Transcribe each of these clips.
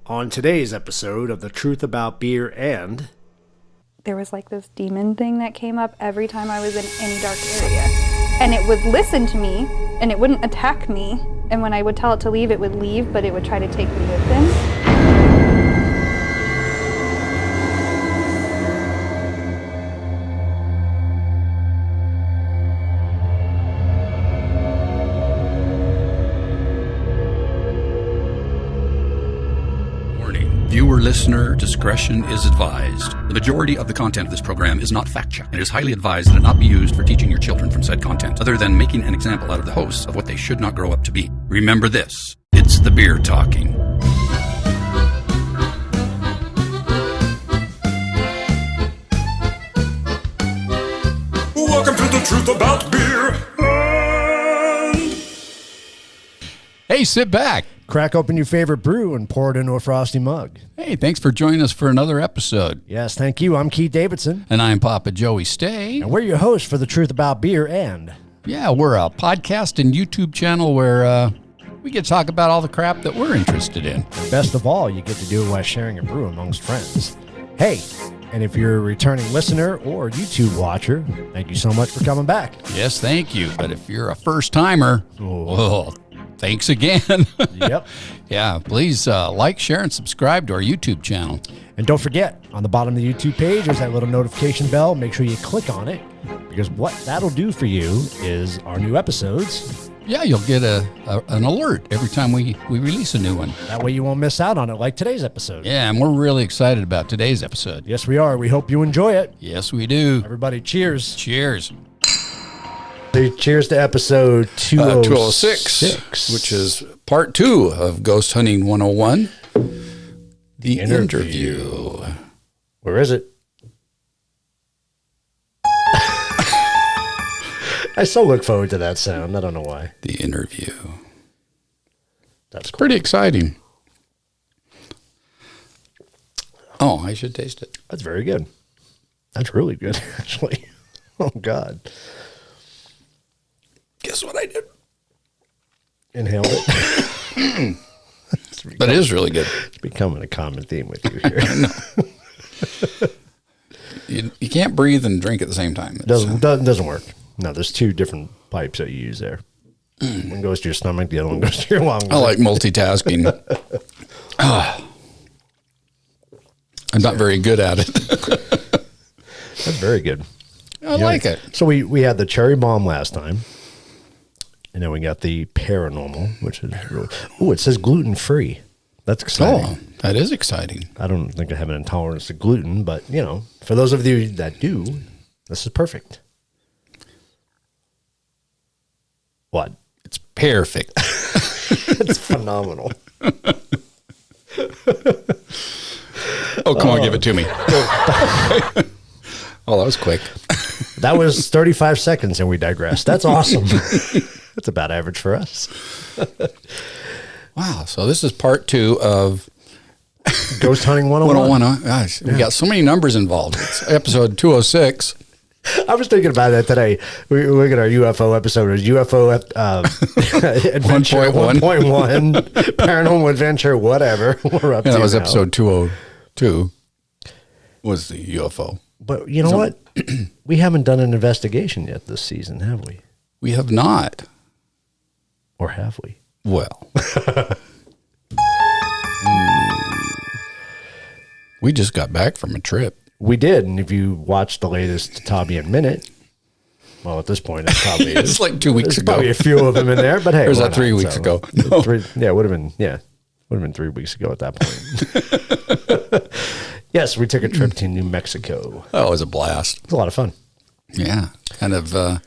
On today's episode of The Truth About Beer and... There was like this demon thing that came up every time I was in any dark area. And it would listen to me, and it wouldn't attack me. And when I would tell it to leave, it would leave, but it would try to take me with him. Viewer listener discretion is advised. The majority of the content of this program is not fact-checked, and it is highly advised that it not be used for teaching your children from said content, other than making an example out of the hosts of what they should not grow up to be. Remember this, it's the beer talking. Welcome to The Truth About Beer. Hey, sit back. Crack open your favorite brew and pour it into a frosty mug. Hey, thanks for joining us for another episode. Yes, thank you. I'm Keith Davidson. And I'm Papa Joey Stay. And we're your hosts for The Truth About Beer and... Yeah, we're a podcast and YouTube channel where we get to talk about all the crap that we're interested in. And best of all, you get to do it while sharing a brew amongst friends. Hey, and if you're a returning listener or YouTube watcher, thank you so much for coming back. Yes, thank you. But if you're a first-timer, well, thanks again. Yep. Yeah, please like, share, and subscribe to our YouTube channel. And don't forget, on the bottom of the YouTube page, there's that little notification bell. Make sure you click on it, because what that'll do for you is our new episodes. Yeah, you'll get an alert every time we release a new one. That way you won't miss out on it like today's episode. Yeah, and we're really excited about today's episode. Yes, we are. We hope you enjoy it. Yes, we do. Everybody, cheers. Cheers. Cheers to episode 206, which is part 2 of Ghost Hunting 101, the interview. Where is it? I still look forward to that sound. I don't know why. The interview. That's cool. Pretty exciting. Oh, I should taste it. That's very good. That's really good, actually. Oh, God. Guess what I did? Inhaled it. But it is really good. It's becoming a common theme with you here. No. You can't breathe and drink at the same time. It doesn't work. No, there's two different pipes that you use there. One goes to your stomach, the other one goes to your lungs. I like multitasking. I'm not very good at it. That's very good. I like it. So we had the cherry bomb last time. And then we got the paranormal, which is really... Oh, it says gluten-free. That's exciting. Oh, that is exciting. I don't think I have an intolerance to gluten, but, you know, for those of you that do, this is perfect. What? It's perfect. It's phenomenal. Oh, come on, give it to me. Oh, that was quick. That was 35 seconds and we digressed. That's awesome. That's about average for us. Wow. So this is part 2 of Ghost Hunting 101. 101. Gosh, we got so many numbers involved. It's episode 206. I was thinking about that today. We look at our UFO episode. It was UFO Adventure 1.1, Paranormal Adventure, whatever. We're up to that was now. episode 202 was the UFO. But you know what? We haven't done an investigation yet this season, have we? We have not. Or have we? Well. We just got back from a trip. We did, and if you watched the latest Tabian Minute, well, at this point, it's probably it's like 2 weeks ago. Probably a few of them in there, but hey, or was that 3 weeks ago? No. It would have been 3 weeks ago at that point. Yes, we took a trip to New Mexico. Oh, it was a blast. It was a lot of fun. Yeah, kind of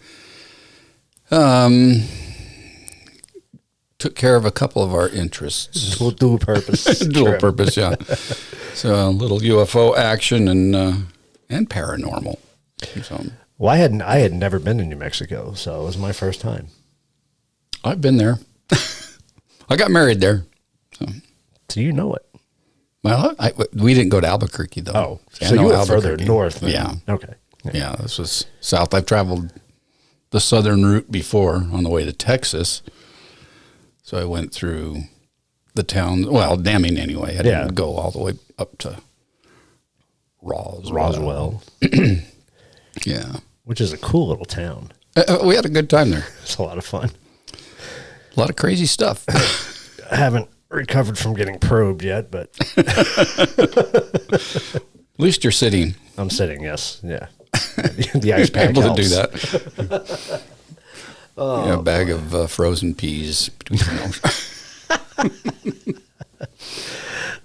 took care of a couple of our interests. Dual purpose. Dual purpose, yeah. So a little UFO action and paranormal. So, well, I had never been to New Mexico, so it was my first time. I've been there. I got married there. So you know it. Well, we didn't go to Albuquerque, though. Oh, See, so you were further north. Yeah. Okay. Yeah, this was south. I've traveled the southern route before on the way to Texas. So I went through the town. Well, damming anyway. I didn't go all the way up to Roswell. Yeah. Which is a cool little town. We had a good time there. It's a lot of fun. A lot of crazy stuff. I haven't recovered from getting probed yet, but at least you're sitting. I'm sitting. Yes, yeah. The ice pack able helps. to do that. A bag of frozen peas between the nose.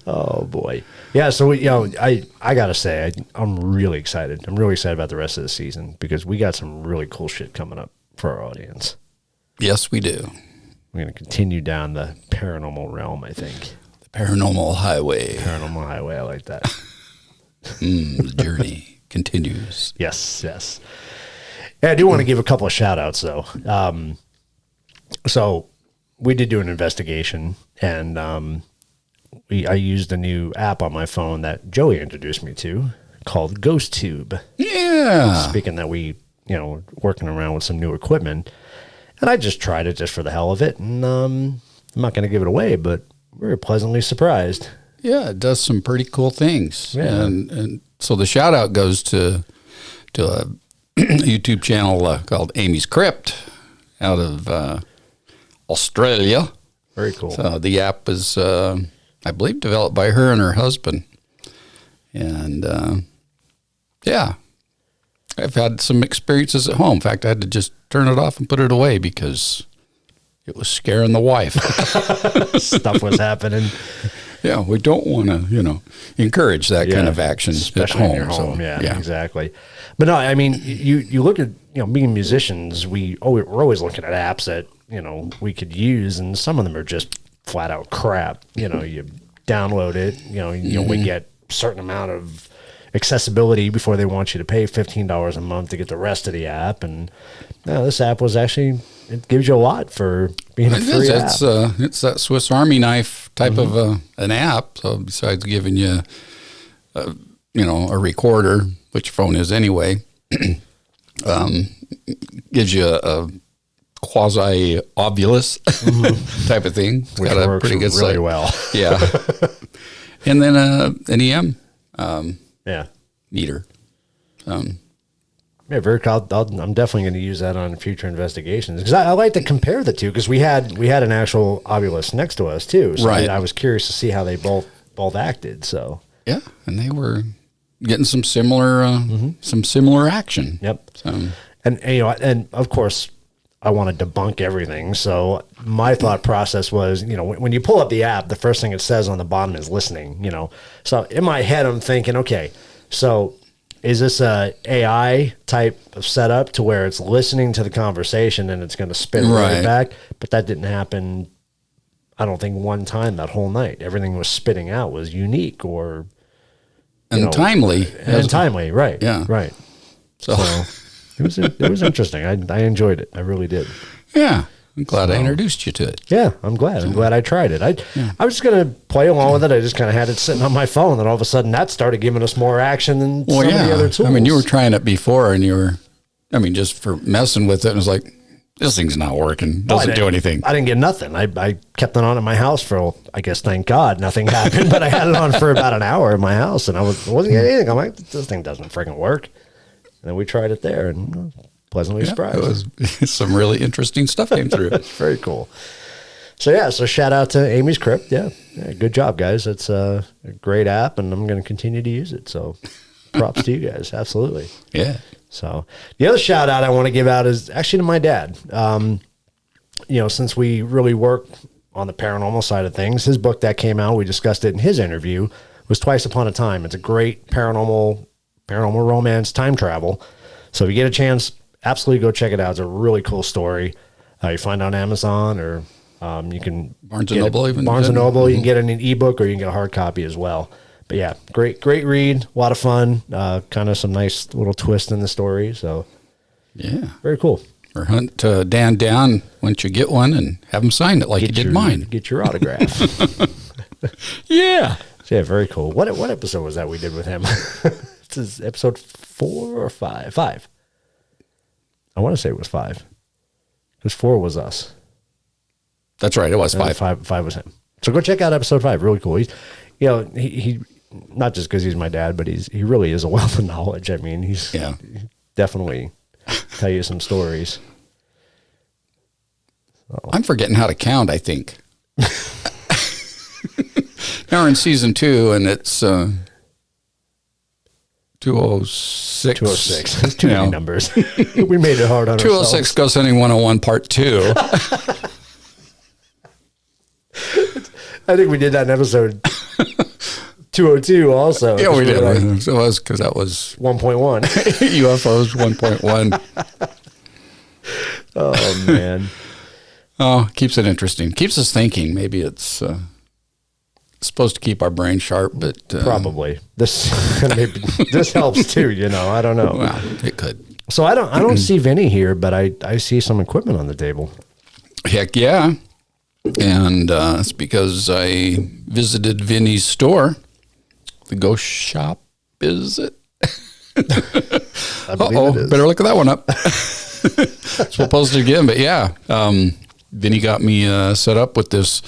Oh boy, yeah. So I gotta say, I'm really excited. I'm really excited about the rest of the season because we got some really cool shit coming up for our audience. Yes, we do. We're going to continue down the paranormal realm, I think. The paranormal highway. Paranormal highway, I like that. The journey continues. Yes. Yeah, I do want to give a couple of shout outs, though. So we did do an investigation, and I used a new app on my phone that Joey introduced me to called GhostTube. Yeah. Speaking that we, working around with some new equipment. And I just tried it just for the hell of it. And I'm not going to give it away, but we were pleasantly surprised. Yeah, it does some pretty cool things. Yeah. And so the shout out goes to a YouTube channel called Amy's Crypt out of Australia. Very cool. So the app is, I believe, developed by her and her husband. And yeah, I've had some experiences at home. In fact, I had to just turn it off and put it away because it was scaring the wife. Stuff was happening. Yeah, we don't want to, encourage that kind of action especially at home. in your home. So, yeah, exactly. But no, I mean, you look at, being musicians, we're always looking at apps that, we could use, and some of them are just flat out crap. You download it, we get a certain amount of accessibility before they want you to pay $15 a month to get the rest of the app. And this app was actually, it gives you a lot for being a free app. It's that Swiss Army knife type of an app. So besides giving you, a recorder, which your phone is anyway, gives you a quasi-obulus type of thing. It's which got works a pretty good really site. well. Yeah. And then an EM meter. Yeah, very cool. I'm definitely going to use that on future investigations because I like to compare the two because we had an actual obulus next to us too. So right. I was curious to see how they both acted. So yeah, and they were getting some similar action. Yep. So, and of course I want to debunk everything. So my thought process was, when you pull up the app, the first thing it says on the bottom is listening. So in my head I'm thinking, okay, so is this a AI type of setup to where it's listening to the conversation and it's going to spit right back? But that didn't happen, I don't think, one time that whole night. Everything was spitting out was unique or timely. And timely, right? Yeah, right. So it was interesting. I enjoyed it. I really did. Yeah. I'm glad I introduced you to it. Yeah, I'm glad. I'm glad I tried it. I was just going to play along with it. I just kind of had it sitting on my phone, and all of a sudden that started giving us more action than some of the other tools. I mean, you were trying it before, and just for messing with it, and it was like, this thing's not working. Doesn't do anything. I didn't get nothing. I kept it on at my house for, I guess, thank God, nothing happened, but I had it on for about an hour in my house, and wasn't getting anything. I'm like, this thing doesn't freaking work. And then we tried it there, and pleasantly surprised. It was some really interesting stuff came through. It's very cool. So shout out to Amy's Crypt. Yeah, good job, guys. It's a great app, and I'm going to continue to use it. So props to you guys. Absolutely. Yeah. So the other shout out I want to give out is actually to my dad. Since we really work on the paranormal side of things, his book that came out, we discussed it in his interview, was Twice Upon a Time. It's a great paranormal romance time travel. So if you get a chance, absolutely go check it out. It's a really cool story. You find it on Amazon or you can Barnes and Noble. Barnes and Noble. You can get it in an ebook or you can get a hard copy as well. But yeah, great read. A lot of fun. Kind of some nice little twist in the story. So yeah, very cool. Or hunt Dan down once you get one and have him sign it like you did mine. Get your autograph. Yeah. So yeah, very cool. What episode was that we did with him? This is episode 4 or 5? 5. I want to say it was 5. Because 4 was us. That's right. It was 5. 5 was him. So go check out episode 5. Really cool. He's, he not just because he's my dad, but he really is a wealth of knowledge. I mean, he's definitely tell you some stories. So. I'm forgetting how to count, I think. Now we're in season 2, and it's 206. 206. That's too many numbers. We made it hard on 206 ourselves. Ghost Hunting 101 Part 2. I think we did that in episode 202 also. Yeah, we did. Like, It was because that was 1.1. UFOs 1.1. Oh, man. Oh, keeps it interesting. Keeps us thinking. Maybe it's supposed to keep our brain sharp, but... Probably. This helps too, I don't know. Well, it could. So I don't see Vinny here, but I see some equipment on the table. Heck yeah. And it's because I visited Vinny's store. The ghost shop, is it? Uh-oh, better look at that one up. It's what posted again, but yeah. Vinny got me set up with this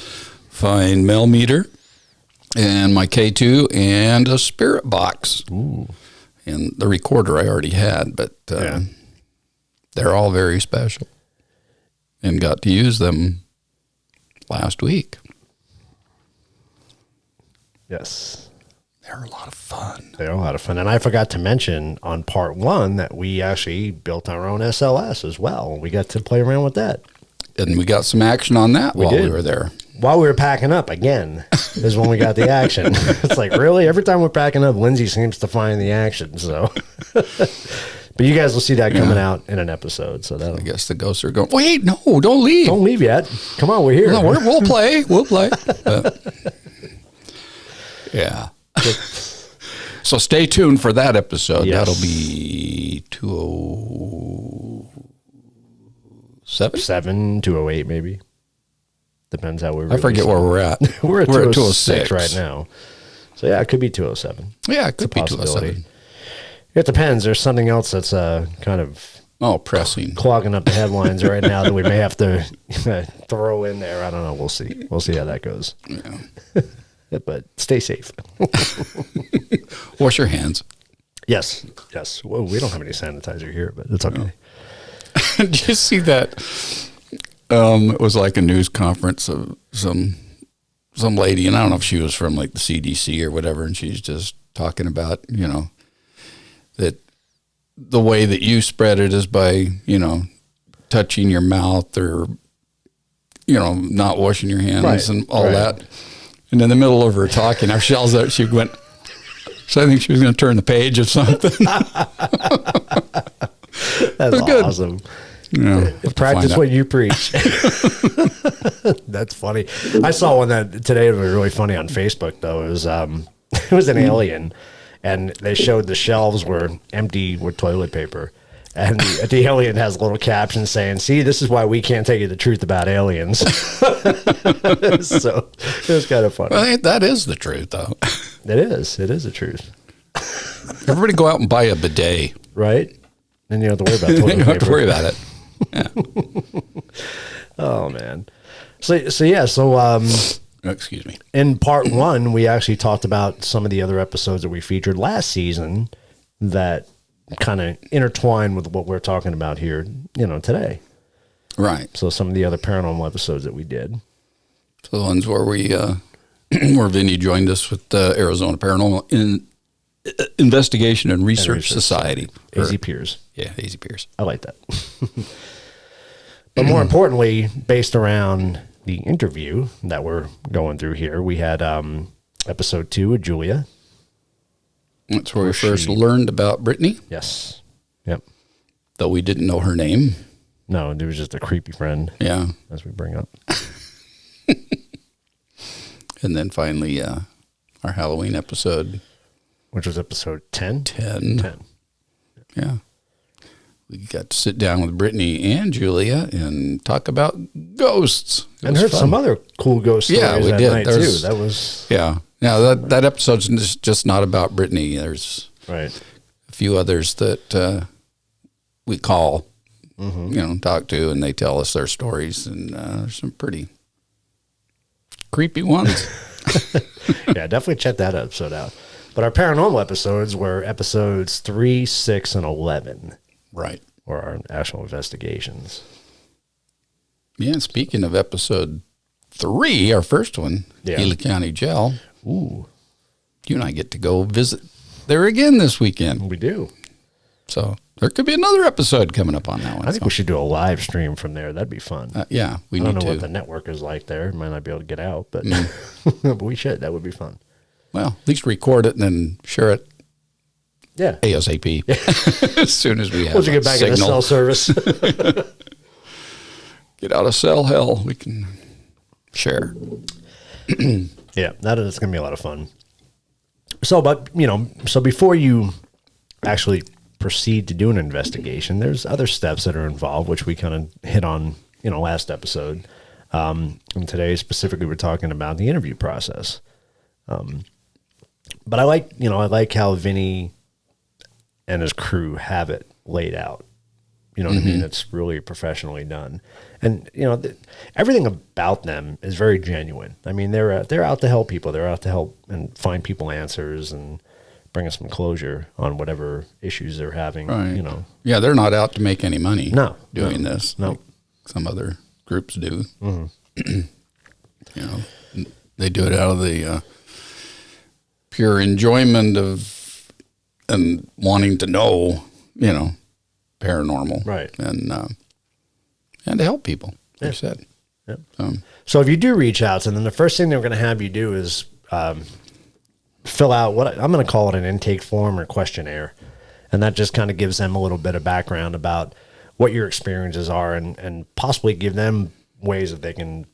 fine mail meter and my K2 and a spirit box. Ooh. And the recorder I already had, but they're all very special. And got to use them last week. Yes. They're a lot of fun. They're a lot of fun. And I forgot to mention on part 1 that we actually built our own SLS as well. We got to play around with that. And we got some action on that while we were there. While we were packing up, again, is when we got the action. It's like, really? Every time we're packing up, Lindsay seems to find the action. So, but you guys will see that coming out in an episode. So that I guess the ghosts are going, wait, no, don't leave. Don't leave yet. Come on, we're here. No, we'll play. We'll play. Yeah. So stay tuned for that episode. Yes. That'll be 207? 208 maybe. Depends how we're. I forget where we're at. we're at 206 right now. So yeah, it could be 207. Yeah, it could be Possibility. 207. It depends. There's something else that's kind of Pressing. clogging up the headlines right now that we may have to throw in there. I don't know. We'll see. We'll see how that goes. Yeah. But stay safe. Wash your hands. Yes. Well, we don't have any sanitizer here, but it's okay. Did you see that? It was like a news conference of some lady, and I don't know if she was from like the CDC or whatever, and she's just talking about, that the way that you spread it is by, touching your mouth or, not washing your hands and all that. And in the middle of her talking, our shells out, she went, so I think she was going to turn the page or something. That's good. awesome. Yeah, practice what you preach. That's funny. I saw one that today was really funny on Facebook though. It was an alien, and they showed the shelves were empty with toilet paper, and the alien has a little caption saying, "See, this is why we can't tell you the truth about aliens." So it was kind of funny. Well, that is the truth, though. It is. It is the truth. Everybody go out and buy a bidet. Right? Then you don't have to worry about toilet You don't paper. have to worry about it. Yeah. Oh man. So Excuse me. in part 1, we actually talked about some of the other episodes that we featured last season that kind of intertwine with what we're talking about here, today. Right. So some of the other paranormal episodes that we did. So the ones where we, where Vinny joined us with the Arizona Paranormal Investigation and Research Society. AZPIRS. Yeah, AZPIRS. I like that. But more importantly, based around the interview that we're going through here, we had episode 2 with Julia. That's where we first learned about Brittany. Yes. Yep. Though we didn't know her name. No, it was just a creepy friend. Yeah. As we bring up. And then finally, our Halloween episode. Which was episode 10? 10. Yeah. We got to sit down with Brittany and Julia and talk about ghosts. And heard some other cool ghost stories we that did. night, too. That was... Yeah. Now, that episode's just not about Brittany. There's a few others that we call, talk to, and they tell us their stories. And there's some pretty creepy ones. Yeah, definitely check that episode out. But our paranormal episodes were episodes 3, 6, and 11. Right. Or our actual investigations. Yeah, speaking of episode 3, our first one, Gila County Jail. Ooh. You and I get to go visit there again this weekend. We do. So there could be another episode coming up on that one. I think we should do a live stream from there. That'd be fun. Yeah, we need to. I don't know what the network is like there. Might not be able to get out, but, but we should. That would be fun. Well, at least record it and then share it. Yeah. ASAP. As soon as we have Once you get back in the cell service. Get out of cell hell. We can share. Yeah, that is going to be a lot of fun. So, but, so before you actually proceed to do an investigation, there's other steps that are involved, which we kind of hit on, last episode. And today specifically, we're talking about the interview process. But I like how Vinnie and his crew have it laid out. You know what I mean? It's really professionally done. And, everything about them is very genuine. I mean, they're out to help people. They're out to help and find people answers and bring us some closure on whatever issues they're having, right. Yeah, they're not out to make any money doing this. No. Like some other groups do. They do it out of the pure enjoyment of and wanting to know, paranormal, right? And to help people. Like I said. Yep. So if you do reach out to them, the first thing they're going to have you do is fill out what I'm going to call it an intake form or questionnaire, and that just kind of gives them a little bit of background about what your experiences are, and possibly give them ways that they can,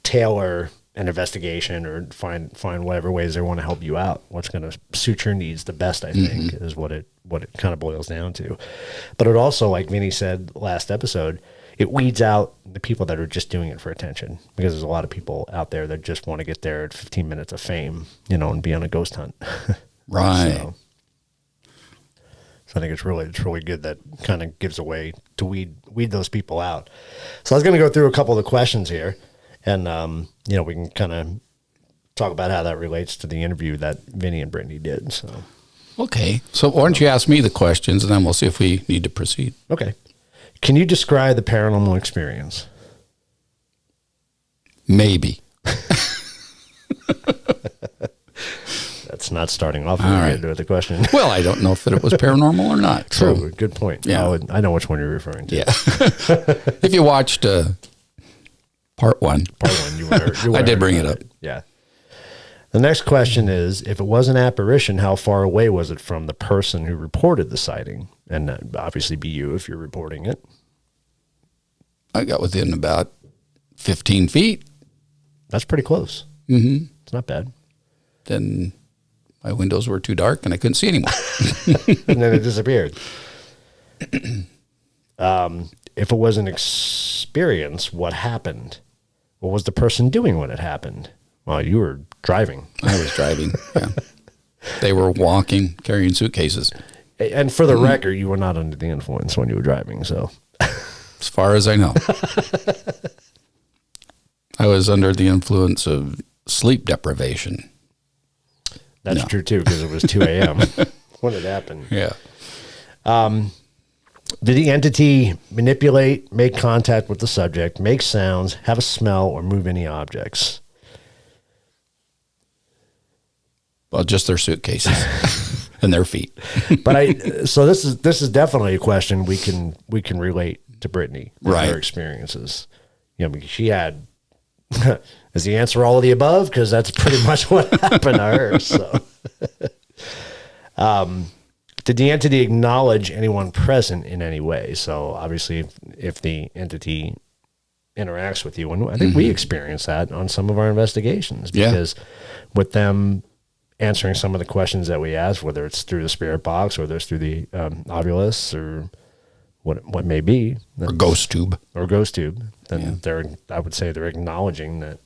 tailor an investigation or find whatever ways they want to help you out. What's going to suit your needs the best, I think, is what it kind of boils down to. But it also, like Vinnie said last episode, it weeds out the people that are just doing it for attention, because there's a lot of people out there that just want to get there at 15 minutes of fame, and be on a ghost hunt. Right. So I think it's really good that kind of gives a way to weed those people out. So I was going to go through a couple of the questions here, and we can kind of talk about how that relates to the interview that Vinnie and Brittany did. So okay, so why don't you ask me the questions, and then we'll see if we need to proceed. Okay. Can you describe the paranormal experience? Maybe. That's not starting off with the question. Well, I don't know if it was paranormal or not. True. So, good point. Yeah. I know which one you're referring to. Yeah. If you watched part one. You were I did bring it up. Yeah. The next question is, if it was an apparition, how far away was it from the person who reported the sighting? And that obviously be you if you're reporting it. I got within about 15 feet. That's pretty close. Mm-hmm. It's not bad. Then my windows were too dark and I couldn't see anymore. And then it disappeared. If it was an experience, what happened? What was the person doing when it happened? Well, you were driving. I was driving, yeah. They were walking, carrying suitcases. And for the record, you were not under the influence when you were driving, so. As far as I know. I was under the influence of sleep deprivation. That's true, too, because it was 2 a.m. when it happened. Yeah. Did the entity manipulate, make contact with the subject, make sounds, have a smell, or move any objects? Well, just their suitcases and their feet. But so this is definitely a question we can relate to Brittany with right. her experiences. Because she had. Is the answer all of the above? Because that's pretty much what happened to her. So, did the entity acknowledge anyone present in any way? So obviously, if the entity interacts with you, and I think we experienced that on some of our investigations, because with them answering some of the questions that we asked, whether it's through the spirit box or whether it's through the Ovilus or what may be, or ghost tube, then I would say they're acknowledging that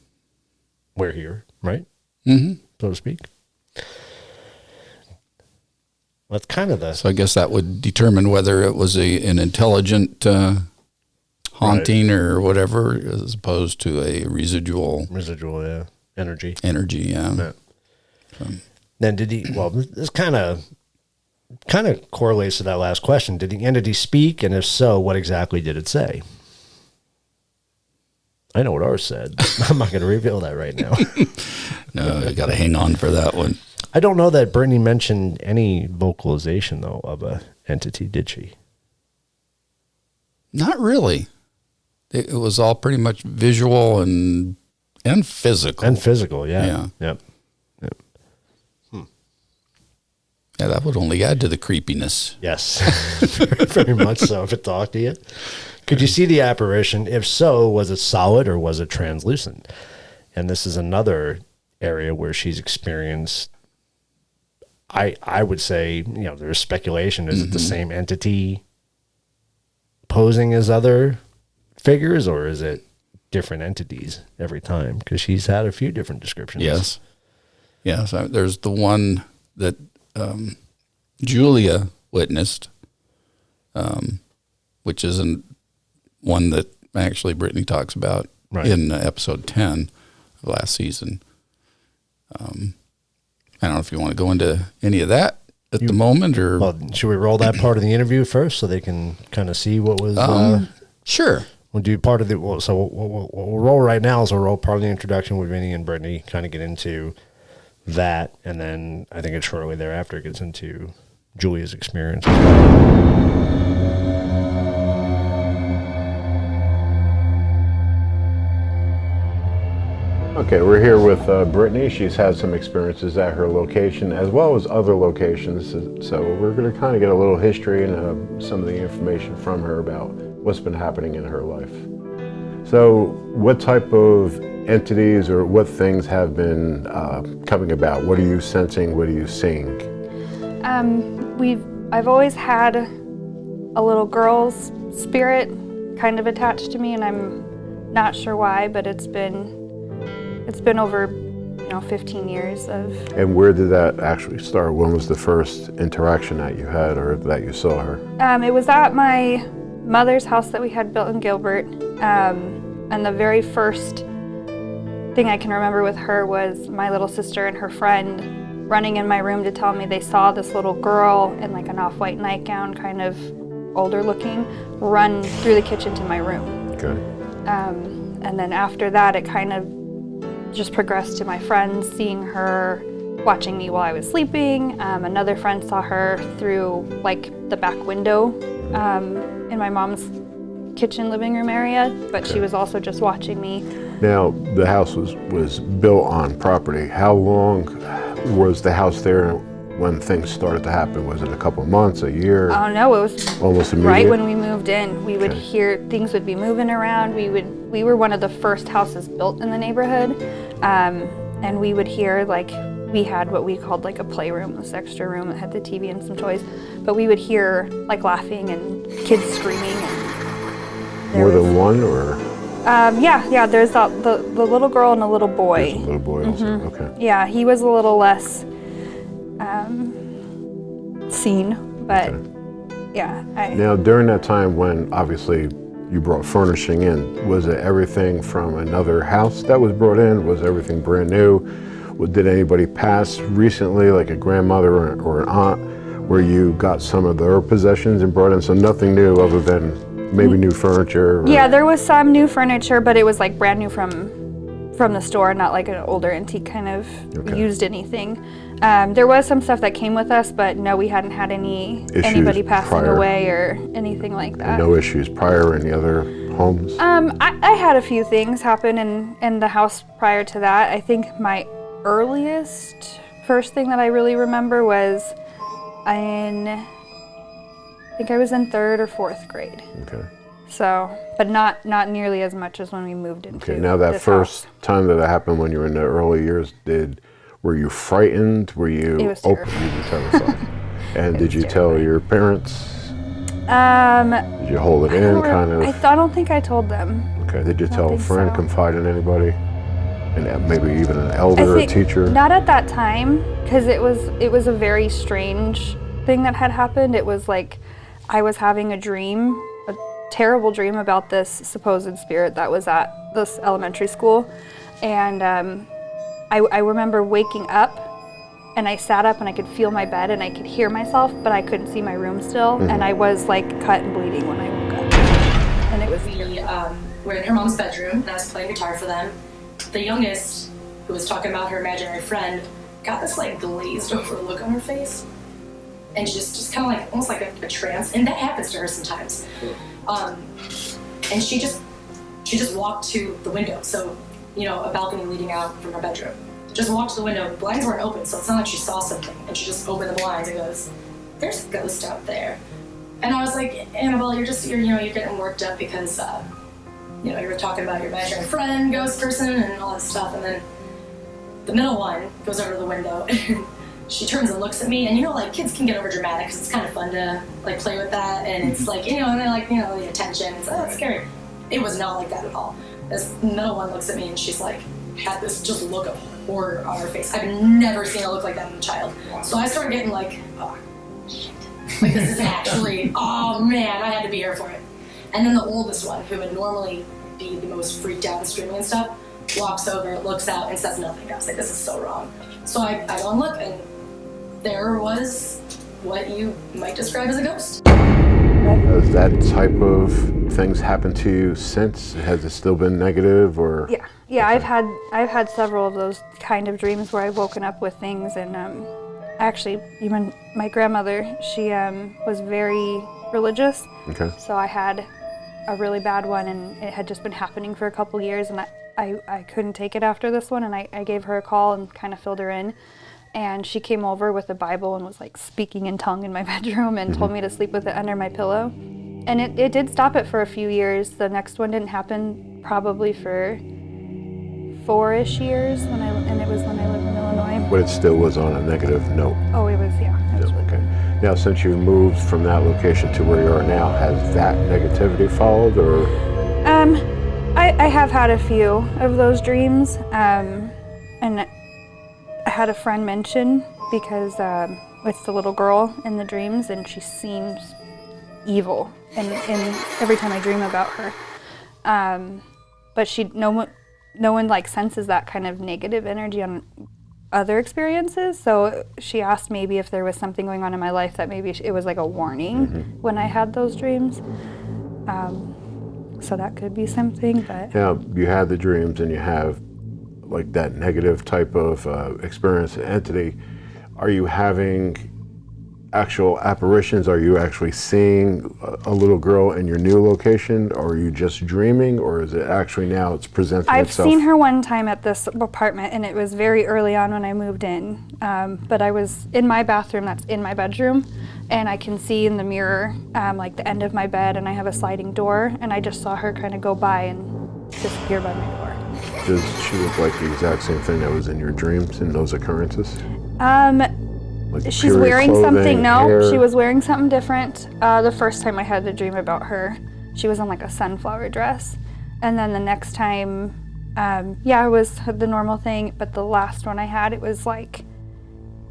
we're here, right? Mm-hmm. So to speak. That's kind of So I guess that would determine whether it was an intelligent haunting or whatever, as opposed to a residual energy. Yeah. Then did he? Well, this kind of correlates to that last question. Did the entity speak, and if so, what exactly did it say? I know what ours said. I'm not going to reveal that right now. No, you got to hang on for that one. I don't know that Brittany mentioned any vocalization though of a entity, did she? Not really. It was all pretty much visual and physical. And physical, yeah. Yeah. Yep. Yeah, that would only add to the creepiness. Yes, very much so. If it talked to you, could you see the apparition? If so, was it solid or was it translucent? And this is another area where she's experienced. I would say, there's speculation. Is it the same entity posing as other figures, or is it different entities every time? Because she's had a few different descriptions. Yes. So there's the one that Julia witnessed, which isn't one that actually Brittany talks about in episode 10 of last season. I don't know if you want to go into any of that at the moment, or should we roll that part of the interview first so they can kind of see what was? Sure. We'll do part of the. So what we'll roll right now is we'll roll part of the introduction with Vinnie and Brittany, kind of get into that, and then I think it's shortly thereafter it gets into Julia's experience. Okay, we're here with Brittany. She's had some experiences at her location as well as other locations. So we're going to kind of get a little history and some of the information from her about what's been happening in her life. So what type of entities or what things have been coming about? What are you sensing? What are you seeing? I've always had a little girl's spirit kind of attached to me, and I'm not sure why, but it's been over 15 years of. And where did that actually start? When was the first interaction that you had or that you saw her? It was at my mother's house that we had built in Gilbert, and the very first thing I can remember with her was my little sister and her friend running in my room to tell me they saw this little girl in like an off-white nightgown, kind of older looking, run through the kitchen to my room. Okay. And then after that, it kind of just progressed to my friends seeing her watching me while I was sleeping. Another friend saw her through like the back window in my mom's kitchen living room area, but she was also just watching me. Now, the house was built on property. How long was the house there when things started to happen? Was it a couple of months, a year? Oh no, it was almost immediate? Right when we moved in. We would hear things would be moving around. We were one of the first houses built in the neighborhood, and we would hear, like, we had what we called like a playroom, this extra room that had the TV and some toys, but we would hear like laughing and kids screaming. And more than one, or? Yeah. There's the little girl and a little boy. There's a little boy also. Okay. Yeah, he was a little less seen, but yeah. Now, during that time when obviously you brought furnishing in, was it everything from another house that was brought in? Was everything brand new? Did anybody pass recently, like a grandmother or an aunt, where you got some of their possessions and brought in? So nothing new other than maybe new furniture? Yeah, there was some new furniture, but it was like brand new from the store, not like an older antique kind of used anything. There was some stuff that came with us, but no, we hadn't had anybody passing away or anything like that. And no issues prior in the other homes? I had a few things happen in the house prior to that. I think my first thing that I really remember was I think I was in 3rd or 4th grade. Okay. So, but not nearly as much as when we moved into. Okay, now that first time that happened when you were in the early years, were you frightened? Were you? It was terrifying. You were terrified. And did you tell your parents? Did you hold it in, kind of? I don't think I told them. Okay. Did you tell a friend, confide in anybody, and maybe even an elder or a teacher? Not at that time, because it was a very strange thing that had happened. It was like I was having a dream, a terrible dream about this supposed spirit that was at this elementary school. And I remember waking up, and I sat up and I could feel my bed and I could hear myself, but I couldn't see my room still. And I was like cut and bleeding when I woke up. And it was We were in her mom's bedroom and I was playing guitar for them. The youngest, who was talking about her imaginary friend, got this like glazed over look on her face. And just kind of like, almost like a trance. And that happens to her sometimes. And she just walked to the window. So, you know, a balcony leading out from her bedroom. Just walked to the window. The blinds weren't open, so it's not like she saw something. And she just opened the blinds and goes, "There's a ghost out there." And I was like, "Annabelle, you're getting worked up because, you were talking about your imaginary friend, ghost person, and all that stuff." And then the middle one goes over to the window, and she turns and looks at me. And like kids can get over dramatic because it's kind of fun to like play with that, and it's like and they like the attention. It's it's scary. It was not like that at all. This middle one looks at me and she's like had this just look of horror on her face. I've never seen a look like that in a child. So I started getting like, oh shit, like this is actually, oh man, I had to be here for it. And then the oldest one, who would normally be the most freaked out and screaming and stuff, walks over, looks out, and says nothing. I was like, this is so wrong. So I go and look, and there was what you might describe as a ghost. Has that type of things happened to you since? Has it still been negative, or? Yeah. I've had several of those kind of dreams where I've woken up with things, and actually, even my grandmother, she was very religious. Okay. So I had a really bad one, and it had just been happening for a couple years, and I couldn't take it after this one, and I gave her a call and kind of filled her in. And she came over with a Bible and was like speaking in tongue in my bedroom and told me to sleep with it under my pillow. And it did stop it for a few years. The next one didn't happen probably for 4-ish years, and it was when I lived in Illinois. But it still was on a negative note. Oh, it was, yeah. It was Okay. Now, since you moved from that location to where you are now, has that negativity followed, or? I have had a few of those dreams, and I had a friend mention, because it's the little girl in the dreams, and she seems evil, and every time I dream about her. But no one like senses that kind of negative energy on other experiences. So she asked maybe if there was something going on in my life that maybe it was like a warning when I had those dreams. So that could be something, but. Now, you had the dreams and you have like that negative type of experience, entity. Are you having actual apparitions? Are you actually seeing a little girl in your new location, or are you just dreaming, or is it actually now it's presenting I've itself? seen her one time at this apartment, and it was very early on when I moved in. But I was in my bathroom that's in my bedroom, and I can see in the mirror like the end of my bed, and I have a sliding door, and I just saw her kind of go by and disappear by my door. Does she look like the exact same thing that was in your dreams in those occurrences? Like She's period wearing clothing, something. No, hair? she was wearing something different. The first time I had the dream about her, she was on like a sunflower dress. And then the next time, it was the normal thing. But the last one I had, it was like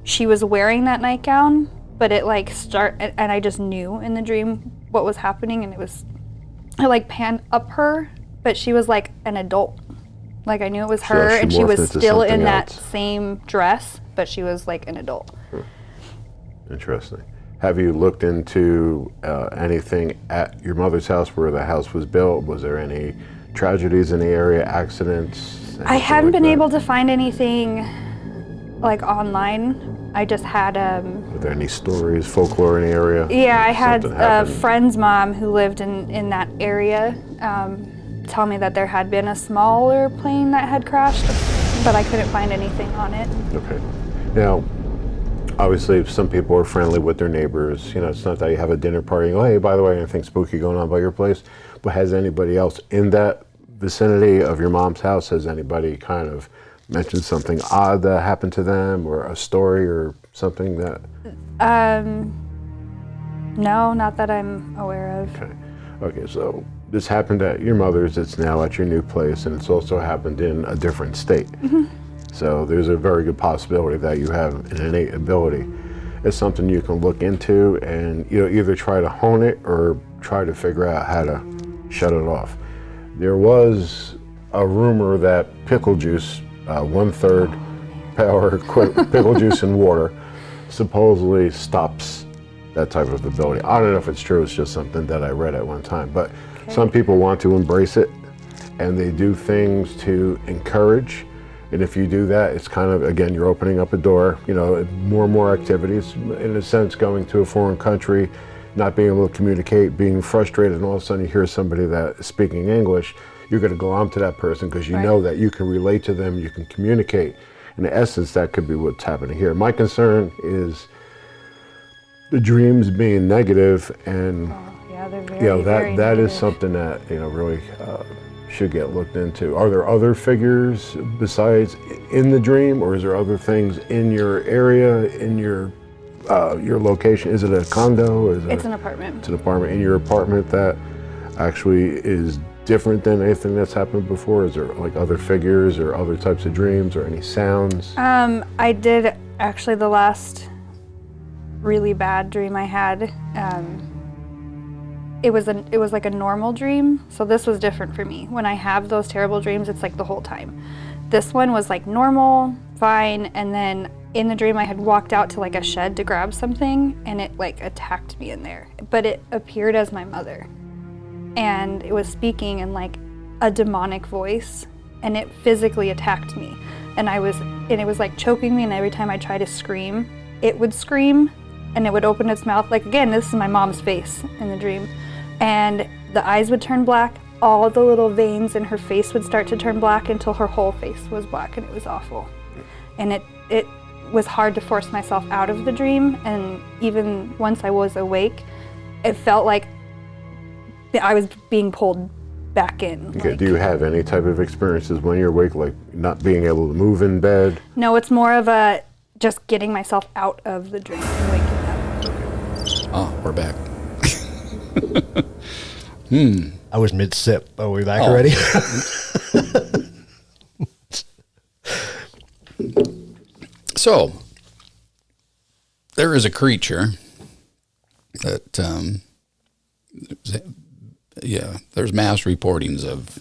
she was wearing that nightgown, but it like and I just knew in the dream what was happening. And I like panned up her, but she was like an adult. Like I knew it was her, and she was still in that same dress, but she was like an adult. Interesting. Have you looked into anything at your mother's house where the house was built? Was there any tragedies in the area, accidents? I haven't been able to find anything like online. I just had Were there any stories, folklore in the area? Yeah, I had a friend's mom who lived in that area tell me that there had been a smaller plane that had crashed, but I couldn't find anything on it. Okay. Now, obviously, some people are friendly with their neighbors. It's not that you have a dinner party and go, hey, by the way, anything spooky going on by your place? But has anybody else in that vicinity of your mom's house, has anybody kind of mentioned something odd that happened to them, or a story or something that? No, not that I'm aware of. Okay, so this happened at your mother's, it's now at your new place, and it's also happened in a different state. So there's a very good possibility that you have an innate ability. It's something you can look into and either try to hone it or try to figure out how to shut it off. There was a rumor that pickle juice, 1/3 power pickle juice and water, supposedly stops that type of ability. I don't know if it's true, it's just something that I read at one time. But some people want to embrace it, and they do things to encourage. And if you do that, it's kind of, again, you're opening up a door, you know, more and more activities. In a sense, going to a foreign country, not being able to communicate, being frustrated, and all of a sudden you hear somebody that is speaking English, you're going to go on to that person because you know that you can relate to them, you can communicate. In essence, that could be what's happening here. My concern is the dreams being negative, and they're very, you know, very that is negative. something that, you know, really should get looked into. Are there other figures besides in the dream, or is there other things in your area, in your location? Is it a condo? It's an apartment. It's an apartment. In your apartment that actually is different than anything that's happened before? Is there like other figures or other types of dreams or any sounds? I did actually, the last really bad dream I had, it was like a normal dream. So this was different for me. When I have those terrible dreams, it's like the whole time. This one was like normal, fine, and then in the dream I had walked out to like a shed to grab something, and it like attacked me in there. But it appeared as my mother, and it was speaking in like a demonic voice, and it physically attacked me. And it was like choking me, and every time I tried to scream, it would scream, and it would open its mouth. Like, again, this is my mom's face in the dream. And the eyes would turn black, all the little veins in her face would start to turn black until her whole face was black, and it was awful. And it was hard to force myself out of the dream, and even once I was awake, it felt like I was being pulled back in. Okay. Like, Do you have any type of experiences when you're awake, like not being able to move in bed? No, it's more of a just getting myself out of the dream and waking up. Oh, we're back. I was mid-sip. Are we back already? So, there is a creature that, there's mass reportings of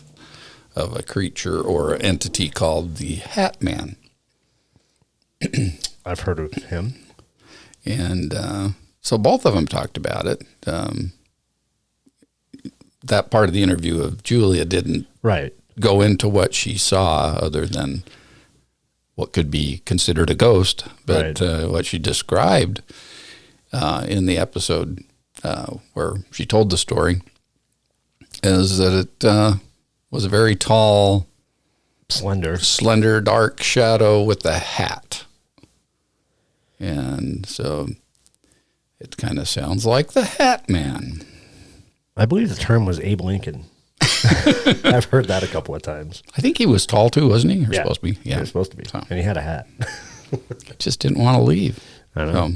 a creature or entity called the Hat Man. I've heard of him. And so both of them talked about it. That part of the interview of Julia didn't go into what she saw other than what could be considered a ghost. But what she described in the episode where she told the story is that it was a very tall, slender, dark shadow with a hat. And so it kind of sounds like the Hat Man. I believe the term was Abe Lincoln. I've heard that a couple of times. I think he was tall too, wasn't he? Or supposed to be? Yeah, he was supposed to be. And he had a hat. Just didn't want to leave. I know.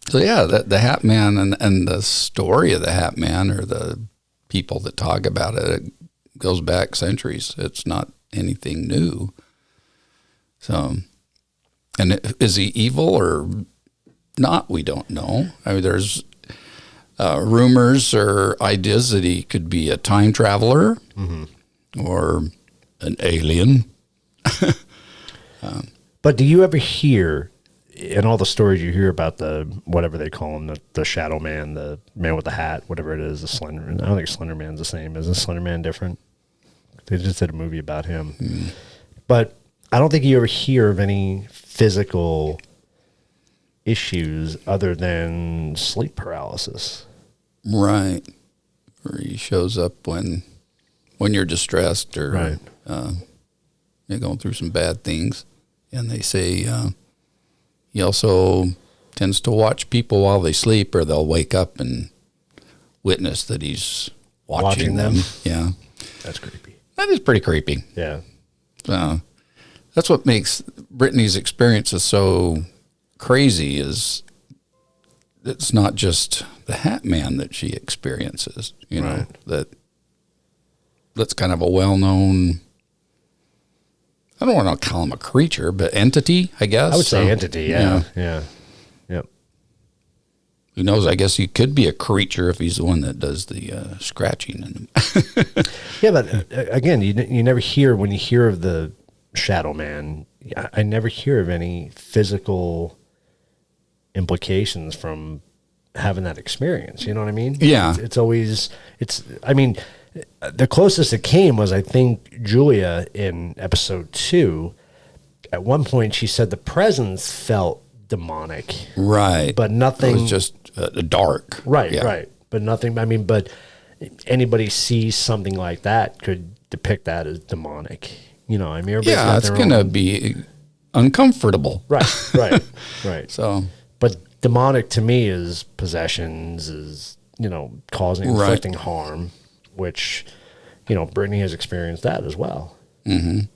So yeah, the Hat Man and the story of the Hat Man, or the people that talk about it goes back centuries. It's not anything new. So, and is he evil or not? We don't know. I mean, there's rumors or ideas that he could be a time traveler or an alien. But do you ever hear, in all the stories you hear about the, whatever they call him, the Shadow Man, the man with the hat, whatever it is, the Slender Man. I don't think Slender Man's the same. Isn't Slender Man different? They just did a movie about him. But I don't think you ever hear of any physical issues other than sleep paralysis. Right. Or he shows up when you're distressed or you're going through some bad things. And they say he also tends to watch people while they sleep, or they'll wake up and witness that he's watching them. Yeah. That's creepy. That is pretty creepy. Yeah. That's what makes Brittany's experiences so crazy, is it's not just the Hat Man that she experiences, you know, that's kind of a well-known, I don't want to call him a creature, but entity, I guess. I would say entity, yeah. Yep. Who knows? I guess he could be a creature if he's the one that does the scratching. And Yeah, but again, you never hear, when you hear of the Shadow Man, I never hear of any physical implications from having that experience. You know what I mean? Yeah. It's always, I mean, the closest it came was, I think, Julia in episode 2. At one point, she said the presence felt demonic. right. But nothing. It was just dark. Right, Yeah. right. But nothing, I mean, but anybody sees something like that could depict that as demonic. You know, I mean, everybody's Yeah, got it's their going to own- be uncomfortable. Right, right, right. So, But demonic to me is possessions, is, causing, Right. inflicting harm, which, Brittany has experienced that as well. there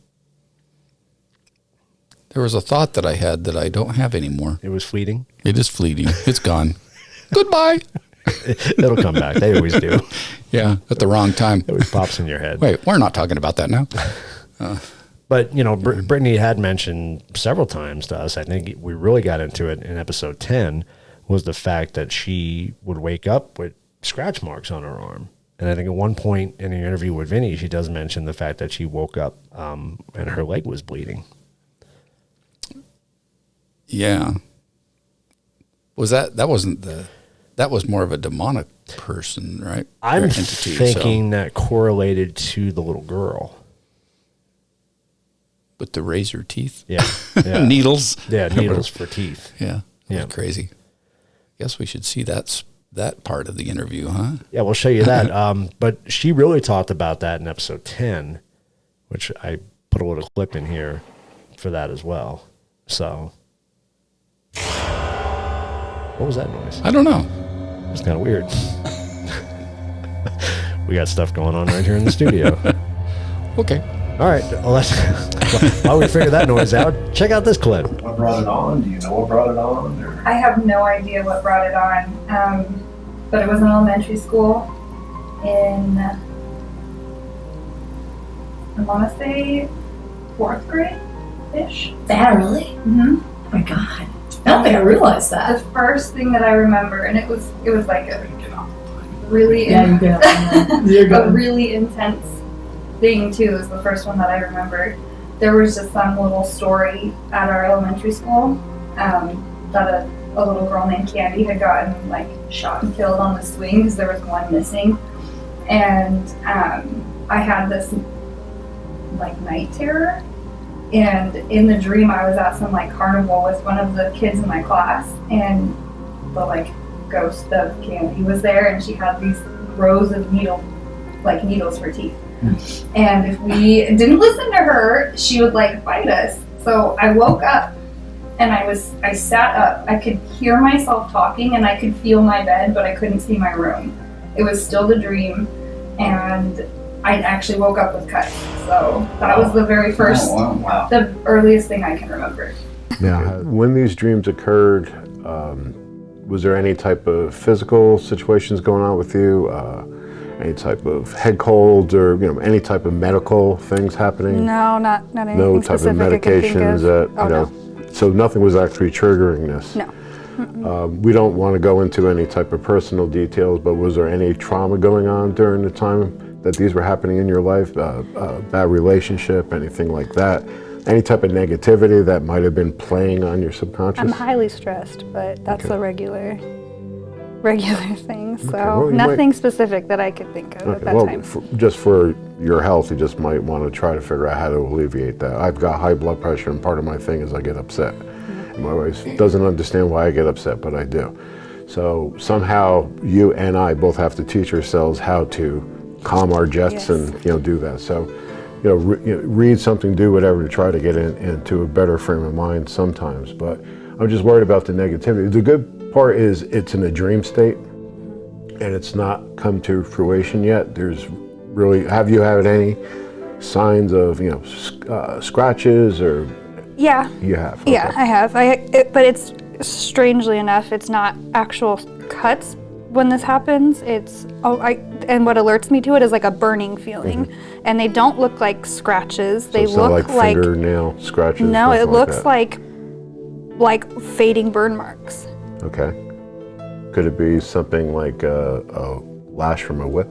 was a thought that I had that I don't have anymore. It was fleeting. It is fleeting. It's gone. Goodbye. It'll come back. They always do. Yeah, at the wrong time. It always pops in your head. Wait, we're not talking about that now. But, Brittany had mentioned several times to us, I think we really got into it in episode 10, was the fact that she would wake up with scratch marks on her arm. And I think at one point in an interview with Vinnie, she does mention the fact that she woke up and her leg was bleeding. Yeah. Was that was more of a demonic person, right? I'm Or entity, thinking that correlated to the little girl. with the razor teeth. Yeah. Yeah. Needles. Yeah, needles for teeth. Yeah. Yeah. That's crazy. Guess we should see that part of the interview, huh? Yeah, we'll show you that. But she really talked about that in episode 10, which I put a little clip in here for that as well. So, what was that noise? I don't know. It's kind of weird. We got stuff going on right here in the studio. Okay. All right, well, while we figure that noise out, check out this clip. What brought it on? Do you know what brought it on? Or? I have no idea what brought it on, but it was in elementary school in, I want to say, 4th grade-ish. That really? Mm-hmm. Oh my god. I don't think I realized The that. first thing that I remember, and it was like a really, Yeah, you get You're a really intense thing too. Is the first one that I remember. There was just some little story at our elementary school that a little girl named Candy had gotten like shot and killed on the swing because there was one missing, and I had this like night terror. And in the dream, I was at some like carnival with one of the kids in my class, and the like ghost of Candy was there, and she had these rows of needles for teeth. And if we didn't listen to her, she would like bite us. So I woke up, and I sat up. I could hear myself talking, and I could feel my bed, but I couldn't see my room. It was still the dream, and I actually woke up with cuts. So that was the very first, Wow. the earliest thing I can remember. Now, when these dreams occurred, was there any type of physical situations going on with you? Any type of head colds or any type of medical things happening? No, not anything No type of specific I can think medications of. that Oh, no. So nothing was actually triggering this. No. We don't want to go into any type of personal details, but was there any trauma going on during the time that these were happening in your life? Bad relationship, anything like that? Any type of negativity that might have been playing on your subconscious? I'm highly stressed, but that's a regular thing. So well, you nothing might- specific that I could think of at Okay, that well, time. just for your health, you just might want to try to figure out how to alleviate that. I've got high blood pressure, and part of my thing is I get upset. Mm-hmm. My wife doesn't understand why I get upset, but I do. So somehow you and I both have to teach ourselves how to calm our jets Yes. and do that. So read something, do whatever to try to get into a better frame of mind sometimes. But I'm just worried about the negativity. The good part is it's in a dream state, and it's not come to fruition yet. There's really, have you had any signs of scratches or? Yeah. You have. Yeah, Okay. I have. But it's strangely enough, it's not actual cuts when this happens. It's and what alerts me to it is like a burning feeling, and they don't look like scratches. They So it's not look like fingernail scratches. no, nothing it looks that. like fading burn marks. Okay. Could it be something like a lash from a whip?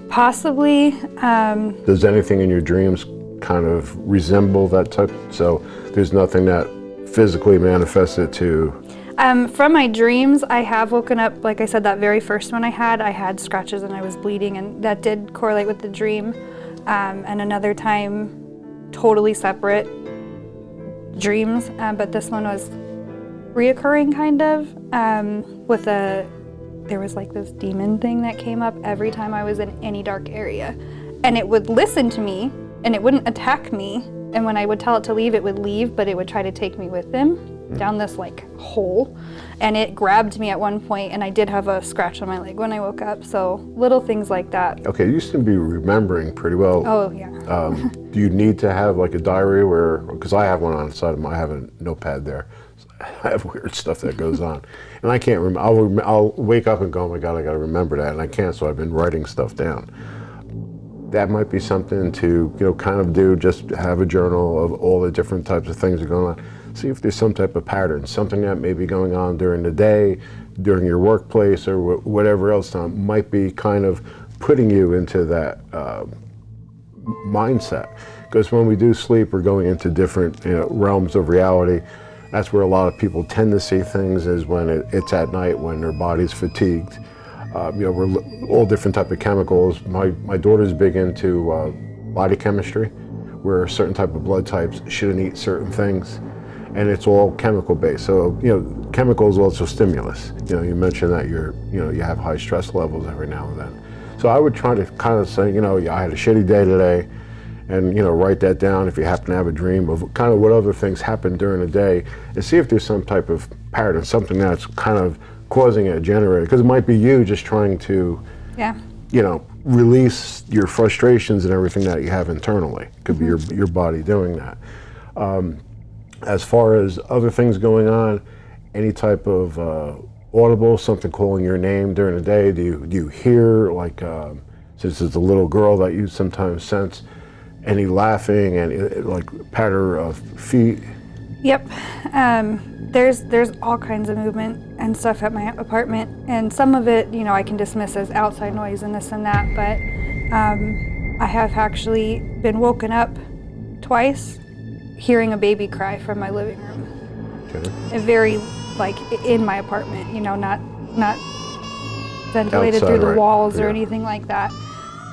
Possibly. Does anything in your dreams kind of resemble that type? So there's nothing that physically manifested to... From my dreams, I have woken up, like I said, that very first one I had scratches and I was bleeding, and that did correlate with the dream. And another time, totally separate dreams, but this one was reoccurring kind of, there was like this demon thing that came up every time I was in any dark area. And it would listen to me, and it wouldn't attack me. And when I would tell it to leave, it would leave, but it would try to take me with him down this like hole. And it grabbed me at one point, and I did have a scratch on my leg when I woke up. So little things like that. Okay, you seem to be remembering pretty well. Oh, yeah. Do you need to have like a diary where, because I have one on the side of I have a notepad there. I have weird stuff that goes on. And I can't remember, I'll wake up and go, oh my God, I gotta remember that. And I can't, so I've been writing stuff down. That might be something to, kind of do, just have a journal of all the different types of things that are going on. See if there's some type of pattern, something that may be going on during the day, during your workplace, or whatever else might be kind of putting you into that mindset. Because when we do sleep, we're going into different realms of reality. That's where a lot of people tend to see things, is when it's at night, when their body's fatigued. We're all different type of chemicals. My daughter's big into body chemistry, where certain type of blood types shouldn't eat certain things, and it's all chemical based. So chemicals also stimulus. You mentioned that you have high stress levels every now and then. So I would try to kind of say, I had a shitty day today, and write that down if you happen to have a dream of kind of what other things happened during the day, and see if there's some type of pattern, something that's kind of causing it, generated, because it might be you just trying to, release your frustrations and everything that you have internally. Could be your body doing that. As far as other things going on, any type of audible, something calling your name during the day, do you hear, like, since it's a little girl that you sometimes sense, any laughing and like patter of feet? Yep. There's all kinds of movement and stuff at my apartment, and some of it, I can dismiss as outside noise and this and that, but I have actually been woken up twice hearing a baby cry from my living room. Okay. Very, like, in my apartment, not ventilated outside, through the walls or anything like that.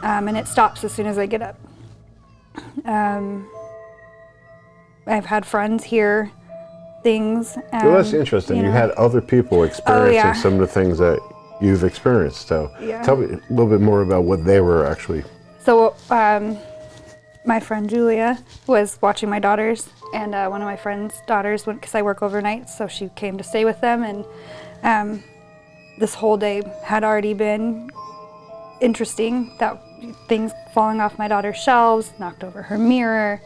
And it stops as soon as I get up. I've had friends hear things. Well, that's interesting. You had other people experiencing some of the things that you've experienced. So tell me a little bit more about what they were actually. So my friend Julia was watching my daughters, and one of my friend's daughters, because I work overnight, so she came to stay with them, and this whole day had already been interesting. That things falling off my daughter's shelves, knocked over her mirror.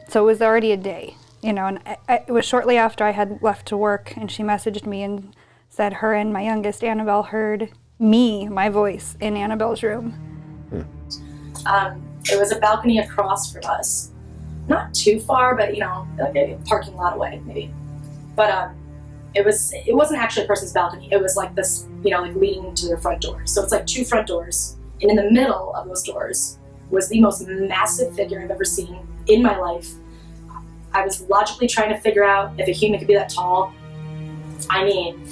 So it was already a day, and it was shortly after I had left to work, and she messaged me and said her and my youngest, Annabelle, heard my voice in Annabelle's room. It was a balcony across from us. Not too far, but like a parking lot away, maybe. But it wasn't actually a person's balcony. It was like this, like leading to their front door. So it's like two front doors, and in the middle of those doors was the most massive figure I've ever seen in my life. I was logically trying to figure out if a human could be that tall. I mean,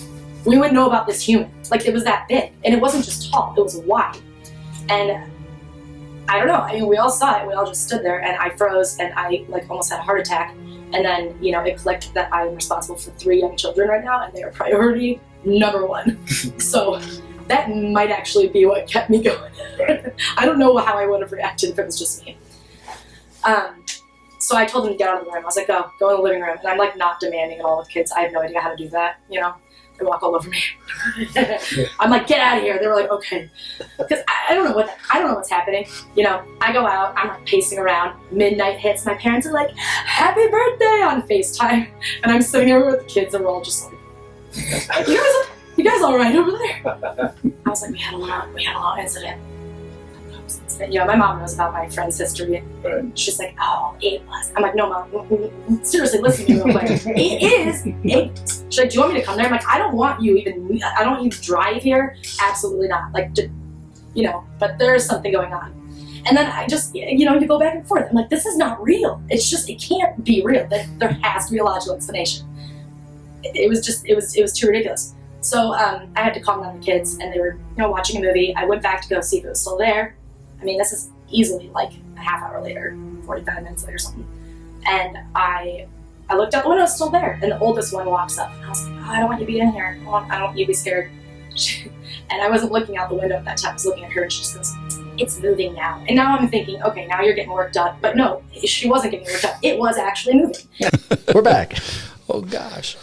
we wouldn't know about this human. Like, it was that big, and it wasn't just tall, it was wide. And I don't know, we all saw it, we all just stood there, and I froze, and I almost had a heart attack. And then, it clicked that I am responsible for 3 young children right now, and they are priority number 1. So that might actually be what kept me going. I don't know how I would have reacted if it was just me. So I told them to get out of the room. I was like, go in the living room. And I'm not demanding at all with kids. I have no idea how to do that, They walk all over me. I'm like, get out of here. They were like, okay. Because I don't know what's happening. I go out, I'm pacing around, midnight hits, my parents are like, happy birthday on FaceTime. And I'm sitting over with the kids, and we're all just like, you guys all right over there? I was like, we had a long incident. My mom knows about my friend's history. Right. She's like, oh, 8+. I'm like, no, Mom, seriously, listen to me real quick. It is 8. She's like, do you want me to come there? I'm like, I don't want you to drive here. Absolutely not. Like, you know, but there's something going on. And then I just, you know, you go back and forth. I'm like, this is not real. It's just, it can't be real. There has to be a logical explanation. It was too ridiculous. So I had to calm down the kids, and they were, you know, watching a movie. I went back to go see if it was still there. I mean, this is easily like a half hour later, 45 minutes later, something. And I looked out the window, it's still there. And the oldest one walks up, and I was like, oh, I don't want you to be in here. I don't want you to be scared. And I wasn't looking out the window at that time. I was looking at her, and she just goes, it's moving now. And now I'm thinking, okay, now you're getting worked up. But no, she wasn't getting worked up. It was actually moving. We're back. Oh, gosh.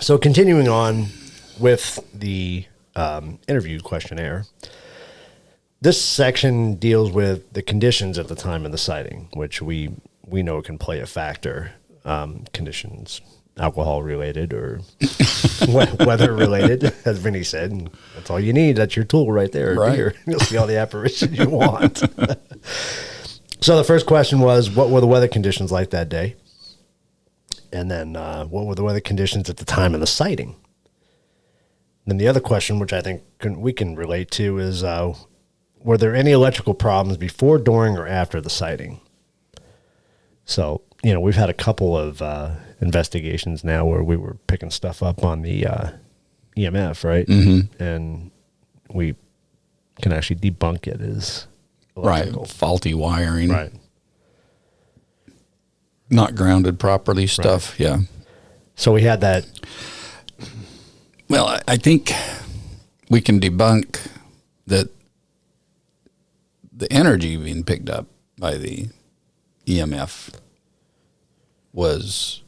So continuing on with the interview questionnaire, this section deals with the conditions at the time of the sighting, which we know can play a factor. Conditions, alcohol related or weather related, as Vinnie said. And that's all you need. That's your tool right there. Right. Beer. You'll see all the apparitions you want. So the first question was, what were the weather conditions like that day? And then what were the weather conditions at the time of the sighting? Then the other question, which I think we can relate to, is were there any electrical problems before, during, or after the sighting? So, you know, we've had a couple of investigations now where we were picking stuff up on the EMF, right? Mm-hmm. And we can actually debunk it as electrical. Right, faulty wiring. Right. Not grounded properly stuff, right. Yeah. So we had that. Well, I think we can debunk that the energy being picked up by the EMF was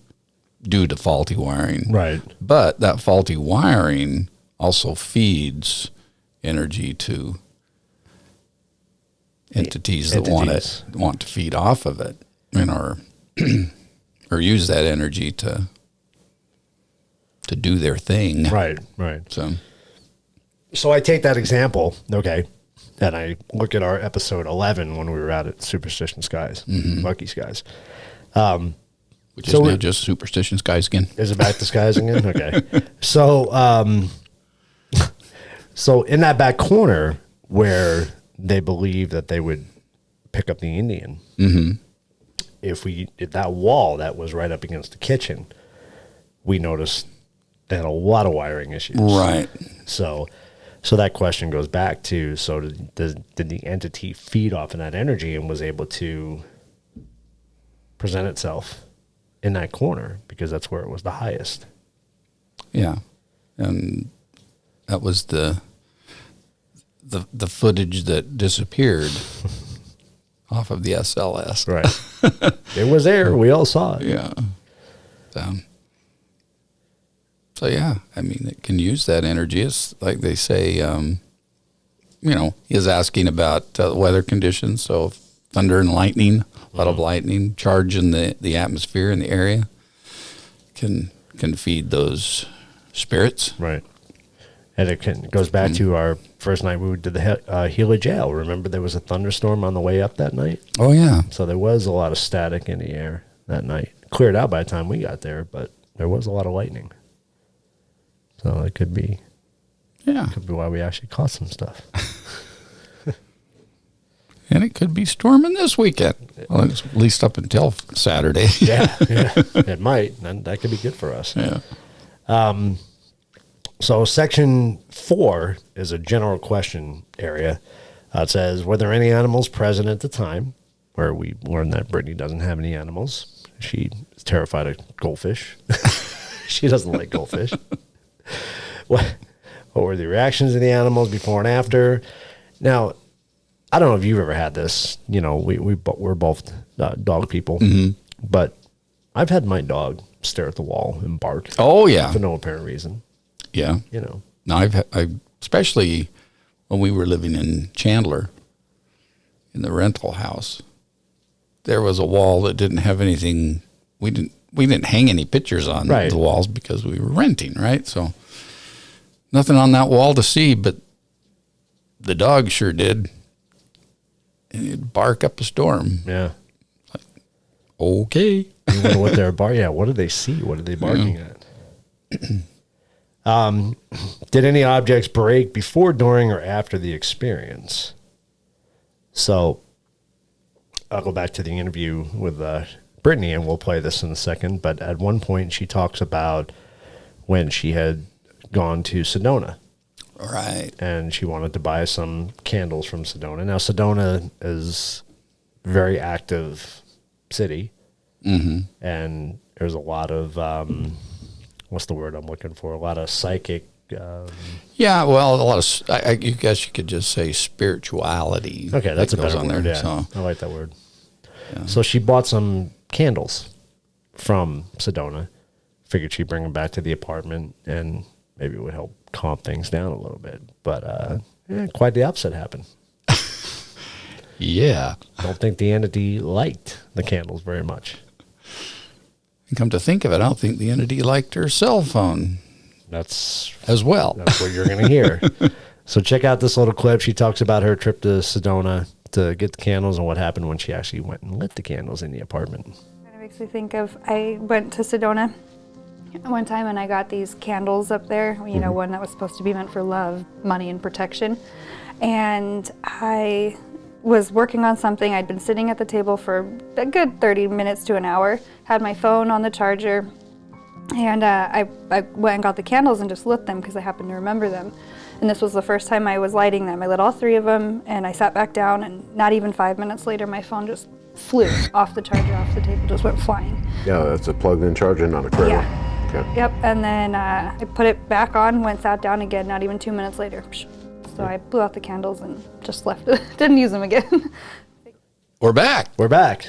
due to faulty wiring. Right. But that faulty wiring also feeds energy to entities that want to feed off of it, and or use that energy to do their thing. Right. So I take that example, okay, and I look at our episode 11 when we were out at Superstition Skies, Lucky Skies. Which is now just Superstition Skies again. Is it back to Skies again? Okay. So, so in that back corner where they believe that they would pick up the Indian, if that wall that was right up against the kitchen, we noticed they had a lot of wiring issues. Right. So that question goes back to, so did the entity feed off of that energy and was able to present itself in that corner because that's where it was the highest? Yeah. And that was the footage that disappeared off of the SLS. Right. It was there. We all saw it. Yeah. So yeah, I mean, it can use that energy. It's like they say, you know, he is asking about weather conditions. So thunder and lightning, a lot of lightning charge in the atmosphere in the area can feed those spirits. Right. And it goes back to our first night we did the Gila Jail. Remember there was a thunderstorm on the way up that night? Oh, yeah. So there was a lot of static in the air that night. Cleared out by the time we got there, but there was a lot of lightning. So it could be why we actually caught some stuff. And it could be storming this weekend. Well, at least up until Saturday. Yeah, it might. And that could be good for us. Yeah. So section 4 is a general question area. It says, were there any animals present at the time? Where we learned that Brittany doesn't have any animals. She is terrified of goldfish. She doesn't like goldfish. What were the reactions of the animals before and after? Now, I don't know if you've ever had this. You know, we're both dog people, but I've had my dog stare at the wall and bark. Oh yeah, for no apparent reason. Yeah, you know. No, I especially when we were living in Chandler, in the rental house, there was a wall that didn't have anything. We didn't hang any pictures on the walls because we were renting, right? So nothing on that wall to see, but the dog sure did. And it'd bark up a storm. Yeah. Like, okay. You wonder what they're barking. Yeah, what did they see? What are they barking at? Did any objects break before, during, or after the experience? So I'll go back to the interview with Brittany, and we'll play this in a second. But at one point, she talks about when she had gone to Sedona. Right. And she wanted to buy some candles from Sedona. Now, Sedona is a very active city. And there's a lot of, what's the word I'm looking for? A lot of psychic. Yeah, well, a lot of, I guess you could just say spirituality. Okay, that's a better on word. there. Yeah, So, I like that word. Yeah. So she bought some candles from Sedona. Figured she'd bring them back to the apartment, and maybe it would help calm things down a little bit. But quite the opposite happened. yeah. Don't think the entity liked the candles very much. And come to think of it, I don't think the entity liked her cell phone. That's as well. That's what you're going to hear. So check out this little clip. She talks about her trip to Sedona to get the candles and what happened when she actually went and lit the candles in the apartment. It makes me think of, I went to Sedona one time and I got these candles up there, you know, one that was supposed to be meant for love, money, and protection. And I was working on something. I'd been sitting at the table for a good 30 minutes to an hour, had my phone on the charger, and I went and got the candles and just lit them because I happened to remember them. And this was the first time I was lighting them. I lit all 3 of them, and I sat back down, and not even 5 minutes later, my phone just flew off the charger, off the table, just went flying. Yeah, that's a plugged-in charger, not a cradle. Yeah. Okay. Yep, and then I put it back on, went sat down again, not even 2 minutes later. So I blew out the candles and just left it. Didn't use them again. We're back. We're back.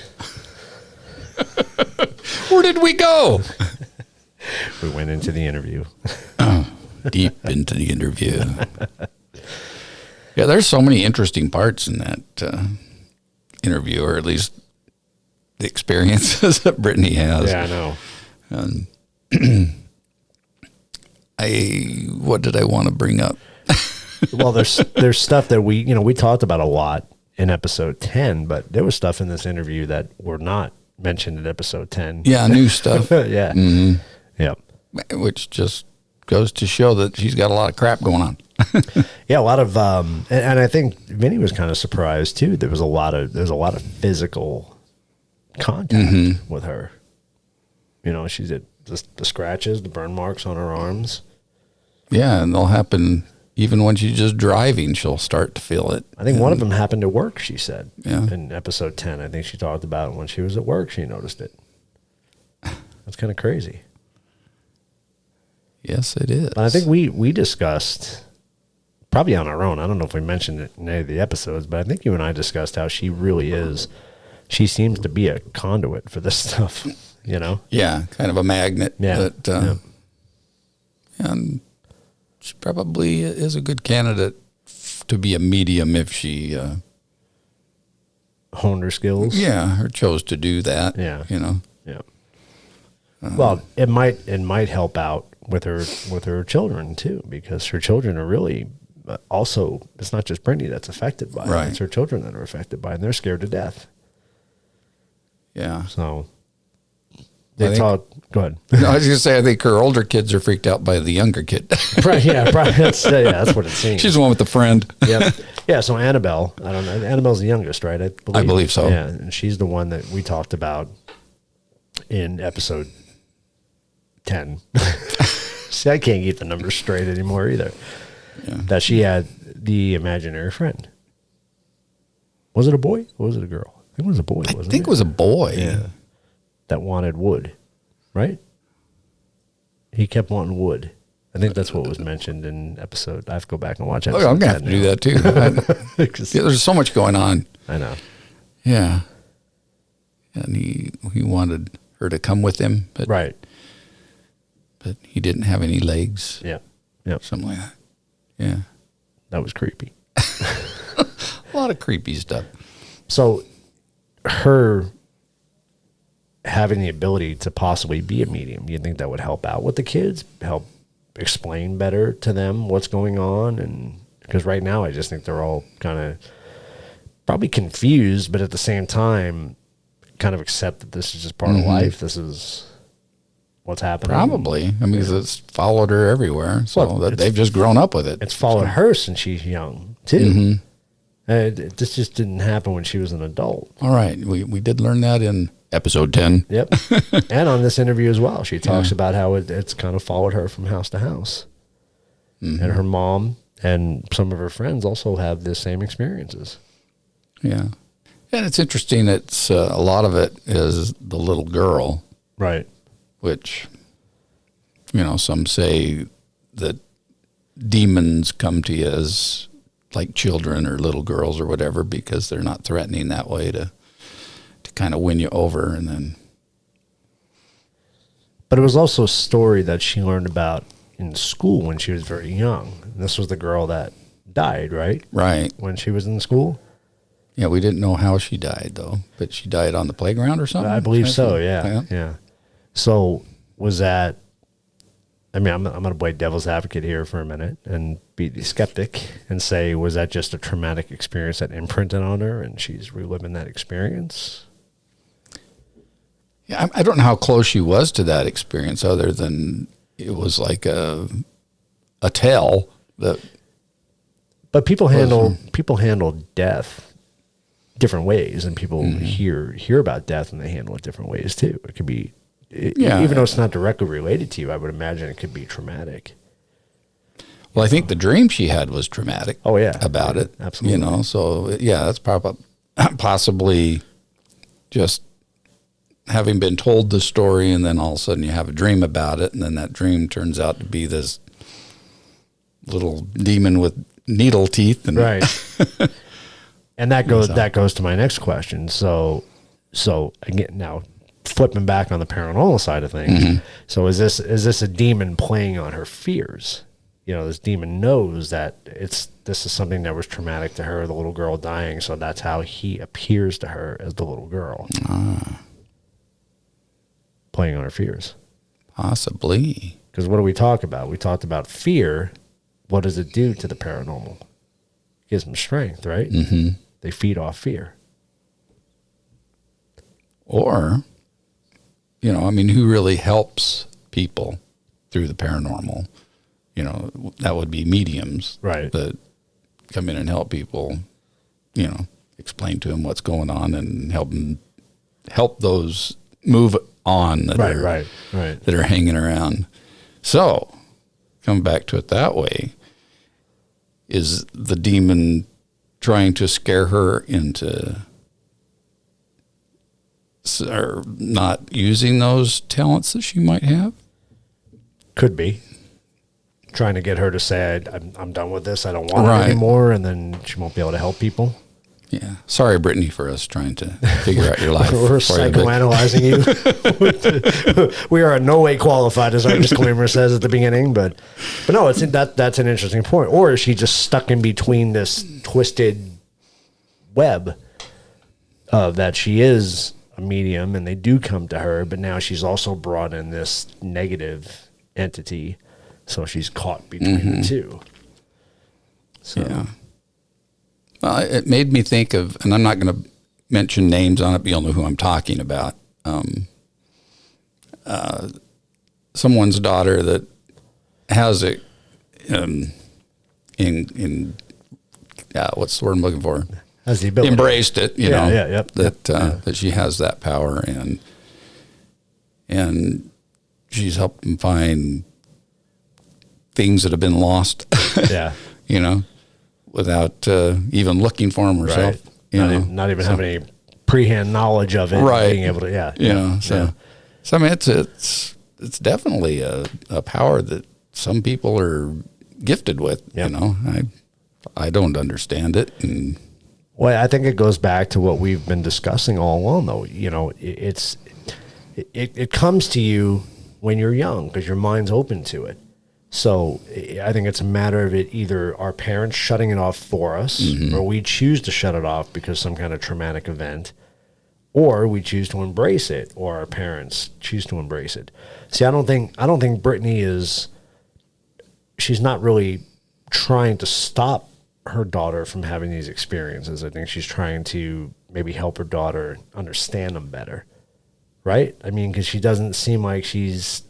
Where did we go? We went into the interview. Deep into the interview. Yeah, there's so many interesting parts in that interview, or at least the experiences that Brittany has. Yeah, I know. And what did I want to bring up? Well, there's stuff that we talked about a lot in episode 10, but there was stuff in this interview that were not mentioned in episode 10. Yeah, new stuff. Yeah. Mm-hmm. Yep. Which just goes to show that she's got a lot of crap going on. Yeah, a lot of and I think Vinnie was kind of surprised too. There's a lot of physical contact with her. You know, she's at the scratches, the burn marks on her arms. Yeah, and they'll happen even when she's just driving. She'll start to feel it. I think one of them happened at work, she said. Yeah. In episode 10, I think she talked about it when she was at work. She noticed it. That's kind of crazy. Yes, it is. But I think we discussed, probably on our own, I don't know if we mentioned it in any of the episodes, but I think you and I discussed how she really is. She seems to be a conduit for this stuff, you know? Yeah, kind of a magnet. Yeah. And she probably is a good candidate to be a medium if she honed her skills. Yeah, or chose to do that. Yeah. You know. Yeah. Well, it might help out with her children too, because her children are really also, it's not just Brittany that's affected by it. It's her children that are affected by it, and they're scared to death. Yeah. So they talk. Go ahead. No, I was going to say, I think her older kids are freaked out by the younger kid. Yeah, that's what it seems. She's the one with the friend. Yep. Yeah, so Annabelle, I don't know. Annabelle's the youngest, right? I believe so. Yeah, and she's the one that we talked about in episode 10. See, I can't keep the numbers straight anymore either. Yeah. That she had the imaginary friend. Was it a boy or was it a girl? I think it was a boy, wasn't it? I think it was a boy. Yeah. That wanted wood, right? He kept wanting wood. I think that's what was mentioned in episode. I have to go back and watch episode. Oh, I'm going to have to do that too. Yeah, there's so much going on. I know. Yeah. And he wanted her to come with him. But, right. But he didn't have any legs. Yeah. Yep. Something like that. Yeah. That was creepy. A lot of creepy stuff. So her having the ability to possibly be a medium, you think that would help out with the kids, help explain better to them what's going on? And because right now I just think they're all kind of probably confused, but at the same time kind of accept that this is just part of life. This is what's happening. Probably. I mean, it's followed her everywhere, so Well, that they've just grown up with it. It's followed her since she's young, too. This just didn't happen when she was an adult. All right. We did learn that in episode 10. Yep. And on this interview as well, she talks about how it's kind of followed her from house to house. And her mom and some of her friends also have the same experiences. Yeah. And it's interesting. It's a lot of it is the little girl. Right. Which, some say that demons come to you as like children or little girls or whatever because they're not threatening that way to kind of win you over. And then. But it was also a story that she learned about in school when she was very young. And this was the girl that died, right? Right. When she was in school? Yeah, we didn't know how she died, though. But she died on the playground or something? I believe so, yeah. So was that, I'm going to play devil's advocate here for a minute and be the skeptic and say, was that just a traumatic experience that imprinted on her and she's reliving that experience? Yeah, I don't know how close she was to that experience other than it was like a tale that. But people handle death different ways, and people hear about death and they handle it different ways too. It could be, even though it's not directly related to you, I would imagine it could be traumatic. Well, I think the dream she had was traumatic. Oh yeah, about it, absolutely. So yeah, that's possibly just having been told the story, and then all of a sudden you have a dream about it, and then that dream turns out to be this little demon with needle teeth, and right. And that goes to my next question. So again, now flipping back on the paranormal side of things. So is this a demon playing on her fears? This demon knows that this is something that was traumatic to her, the little girl dying. So that's how he appears to her as the little girl. Playing on her fears. Possibly. Because what do we talk about? We talked about fear. What does it do to the paranormal? It gives them strength, right? They feed off fear. Or, who really helps people through the paranormal? That would be mediums. Right. That come in and help people, explain to them what's going on and help those move on that that are hanging around. So, coming back to it that way, is the demon trying to scare her into not using those talents that she might have? Could be. Trying to get her to say, I'm done with this, I don't want it anymore, and then she won't be able to help people. Yeah. Sorry, Brittany, for us trying to figure out your life. We're psychoanalyzing you. We are in no way qualified, as our disclaimer says at the beginning. But no, that's an interesting point. Or is she just stuck in between this twisted web of that she is a medium and they do come to her, but now she's also brought in this negative entity, so she's caught between the two. So. Yeah. Well, it made me think of, and I'm not going to mention names on it, but you'll know who I'm talking about. Someone's daughter that has it what's the word I'm looking for? Has the ability. Embraced it, that she has that power, and she's helped them find things that have been lost. Yeah. Without even looking for them herself. Right. Not even having any pre-hand knowledge of it. Right. Being able to, So I mean, it's definitely a power that some people are gifted with. Yep. I don't understand it. Well, I think it goes back to what we've been discussing all along, though. It comes to you when you're young because your mind's open to it. So I think it's a matter of it either our parents shutting it off for us, or we choose to shut it off because some kind of traumatic event, or we choose to embrace it, or our parents choose to embrace it. See, I don't think Brittany she's not really trying to stop her daughter from having these experiences. I think she's trying to maybe help her daughter understand them better. Right? I mean, because she doesn't seem like she's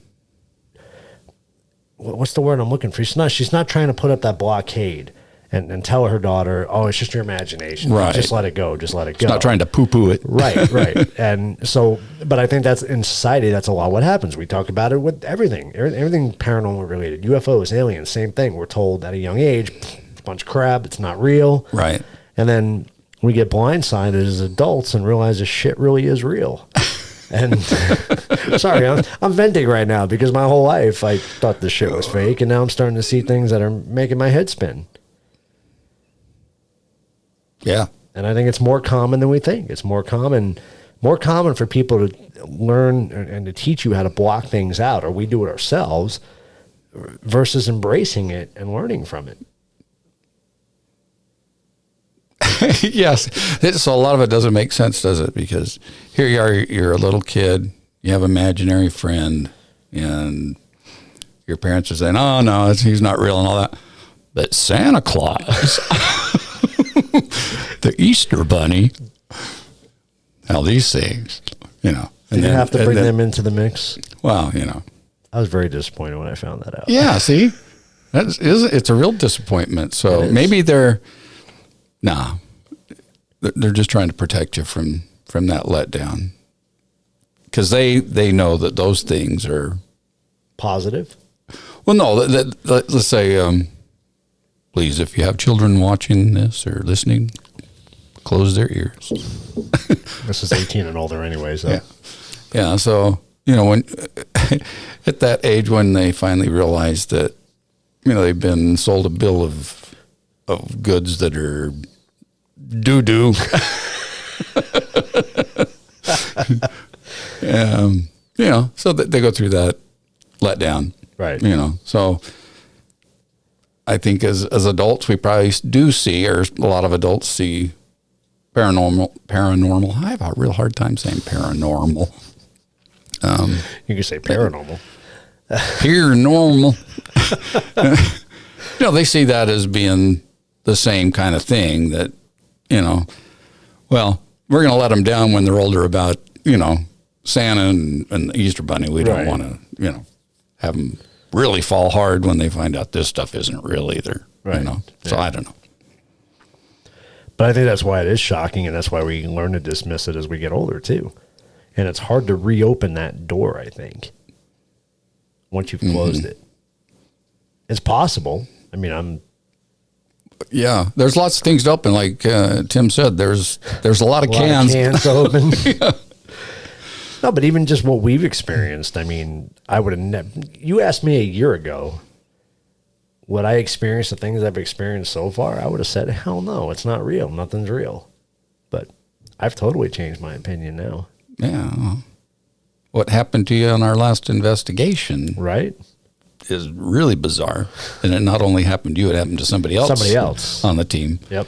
what's the word I'm looking for? She's not trying to put up that blockade and tell her daughter, oh, it's just your imagination. Right. Just let it go. Just let it go. She's not trying to poo-poo it. Right. And so, but I think that's in society, that's a lot what happens. We talk about it with everything paranormal related, UFOs, aliens, same thing. We're told at a young age, it's a bunch of crap. It's not real. Right. And then we get blindsided as adults and realize this shit really is real. And sorry, I'm venting right now because my whole life I thought this shit was fake, and now I'm starting to see things that are making my head spin. Yeah. And I think it's more common than we think. It's more common for people to learn and to teach you how to block things out, or we do it ourselves, versus embracing it and learning from it. Yes. So a lot of it doesn't make sense, does it? Because here you are, you're a little kid, you have an imaginary friend, and your parents are saying, oh, no, he's not real and all that. But Santa Claus, the Easter Bunny, all these things, you know. Did you have to bring them into the mix? Well, you know. I was very disappointed when I found that out. Yeah, see? It's a real disappointment. So maybe they're just trying to protect you from that letdown. Because they know that those things are positive. Well, no, let's say, please, if you have children watching this or listening, close their ears. This is 18 and older anyway, so. Yeah, so, you know, when at that age when they finally realize that, you know, they've been sold a bill of goods that are doo-doo. You know, so they go through that letdown. Right. You know, so I think as adults, we probably do see, or a lot of adults see paranormal. I have a real hard time saying paranormal. You can say paranormal. Paranormal. You know, they see that as being the same kind of thing that, you know, well, we're going to let them down when they're older about, you know, Santa and the Easter Bunny. We don't want to, you know, have them really fall hard when they find out this stuff isn't real either. Right. You know, so I don't know. But I think that's why it is shocking, and that's why we learn to dismiss it as we get older too. And it's hard to reopen that door, I think, once you've closed it. It's possible. I mean, yeah, there's lots of things to open. Like Tim said, there's a lot of cans to open. Yeah. No, but even just what we've experienced, I mean, I would have you asked me a year ago, would I experience the things I've experienced so far? I would have said, hell no, it's not real. Nothing's real. But I've totally changed my opinion now. Yeah. What happened to you on our last investigation? Right. Is really bizarre. And it not only happened to you, it happened to somebody else on the team. Yep.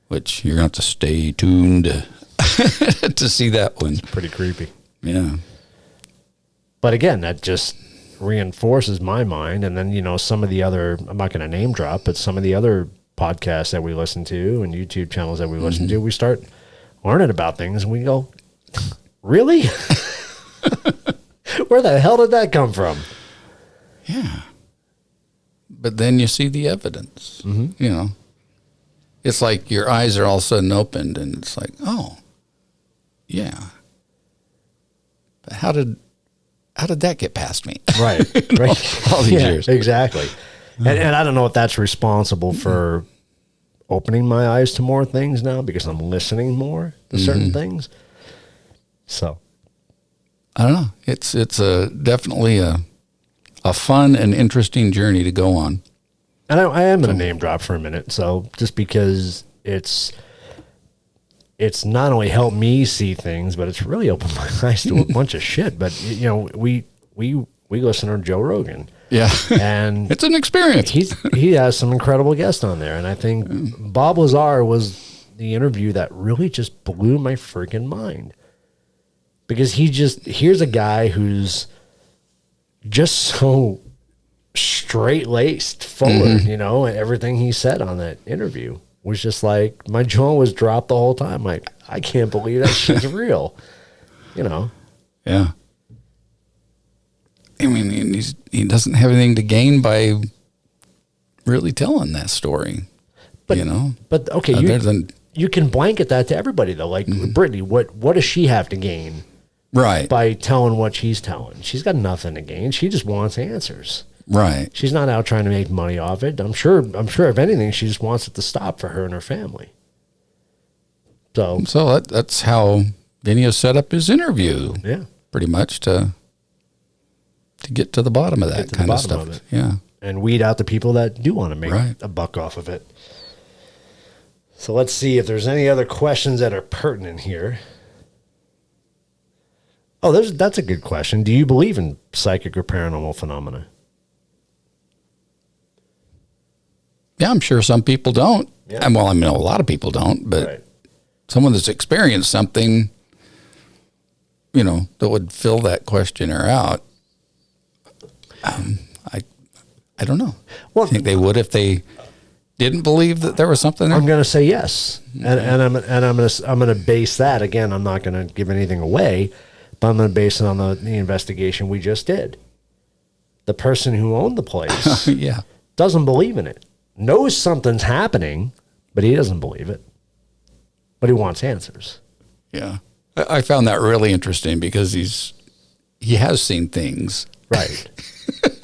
Which you're going to have to stay tuned to see that one. It's pretty creepy. Yeah. But again, that just reinforces my mind. And then, you know, some of the other, I'm not going to name drop, but some of the other podcasts that we listen to and YouTube channels that we listen to, we start learning about things and we go, really? Where the hell did that come from? Yeah. But then you see the evidence, you know. It's like your eyes are all of a sudden opened and it's like, oh, yeah. But how did that get past me? Right. Right. all these years. Exactly. And I don't know if that's responsible for opening my eyes to more things now because I'm listening more to certain things. So I don't know. It's definitely a fun and interesting journey to go on. And I am going to name drop for a minute. So just because it's not only helped me see things, but it's really opened my eyes to a bunch of shit. But you know, we listen to Joe Rogan. Yeah. And it's an experience. He has some incredible guests on there. And I think Bob Lazar was the interview that really just blew my freaking mind. Because here's a guy who's just so straight-laced forward, you know, and everything he said on that interview was just like, my jaw was dropped the whole time. Like, I can't believe that shit's real, you know? Yeah. I mean, he doesn't have anything to gain by really telling that story. But, you know, but okay, you can blanket that to everybody though. Like Brittany, what does she have to gain? Right. By telling what she's telling. She's got nothing to gain. She just wants answers. Right. She's not out trying to make money off it. I'm sure if anything, she just wants it to stop for her and her family. So that's how Vinnie has set up his interview. Yeah. Pretty much to get to the bottom of that kind of stuff. Yeah. And weed out the people that do want to make a buck off of it. So let's see if there's any other questions that are pertinent here. Oh, that's a good question. Do you believe in psychic or paranormal phenomena? Yeah, I'm sure some people don't. Yeah. And well, I mean, a lot of people don't, but someone that's experienced something, you know, that would fill that questionnaire out. I don't know. Well, I think they would if they didn't believe that there was something there. I'm going to say yes, and I'm going to base that again. I'm not going to give anything away, but I'm going to base it on the investigation we just did. The person who owned the place, doesn't believe in it. Knows something's happening, but he doesn't believe it. But he wants answers. Yeah, I found that really interesting because he has seen things. Right.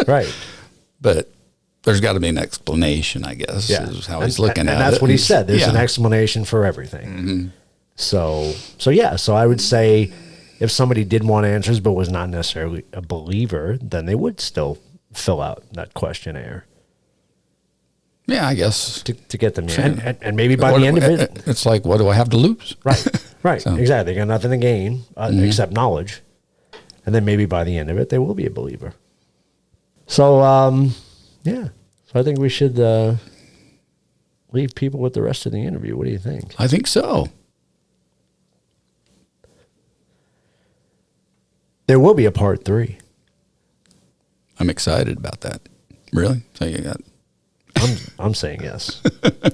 Right. But there's got to be an explanation, I guess, is how he's looking at it. And that's what he said. There's an explanation for everything. Mm-hmm. So I would say if somebody did want answers but was not necessarily a believer, then they would still fill out that questionnaire. Yeah, I guess. To get them in. And maybe by the end of it... It's like, what do I have to lose? Right. So. Exactly. They got nothing to gain except knowledge. And then maybe by the end of it, they will be a believer. So, So I think we should leave people with the rest of the interview. What do you think? I think so. There will be a part 3. I'm excited about that. Really? So you got... I'm saying yes.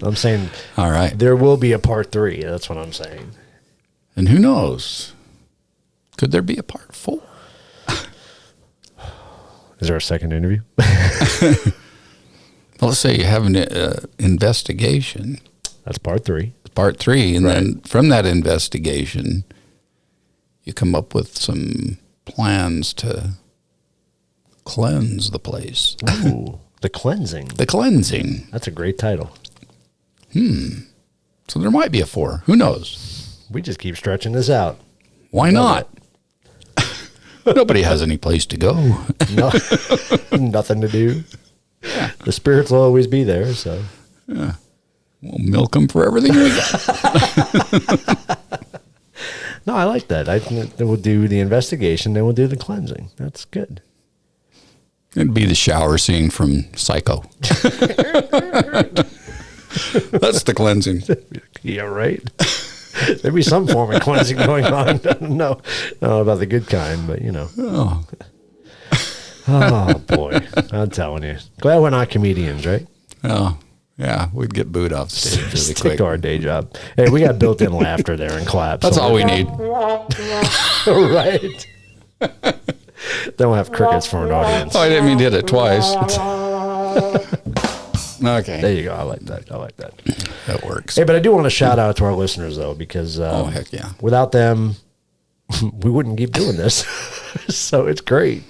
I'm saying all right. There will be a part 3. That's what I'm saying. And who knows? Could there be a part 4? Is there a second interview? Well, let's say you have an investigation. That's part 3. Part 3, and then from that investigation, you come up with some plans to cleanse the place. Ooh. The Cleansing. The Cleansing. That's a great title. So there might be a 4. Who knows? We just keep stretching this out. Why not? Nobody has any place to go. No, nothing to do. Yeah. The spirits will always be there, so. Yeah. We'll milk them for everything we got. No, I like that. I think we'll do the investigation, then we'll do the cleansing. That's good. It'd be the shower scene from Psycho. That's the cleansing. Yeah, right. There'd be some form of cleansing going on. I don't know about the good kind, but you know. Oh boy, I'm telling you. Glad we're not comedians, right? Oh, yeah, we'd get booed off stage really Stick quick. to our day job. Hey, we got built-in laughter there and claps. That's all we need. Right. Then we'll have crickets for an audience. Oh, I didn't mean to hit it twice. Okay. There you go. I like that. That works. Hey, but I do want to shout out to our listeners, though, because heck yeah. Without them, we wouldn't keep doing this. So it's great.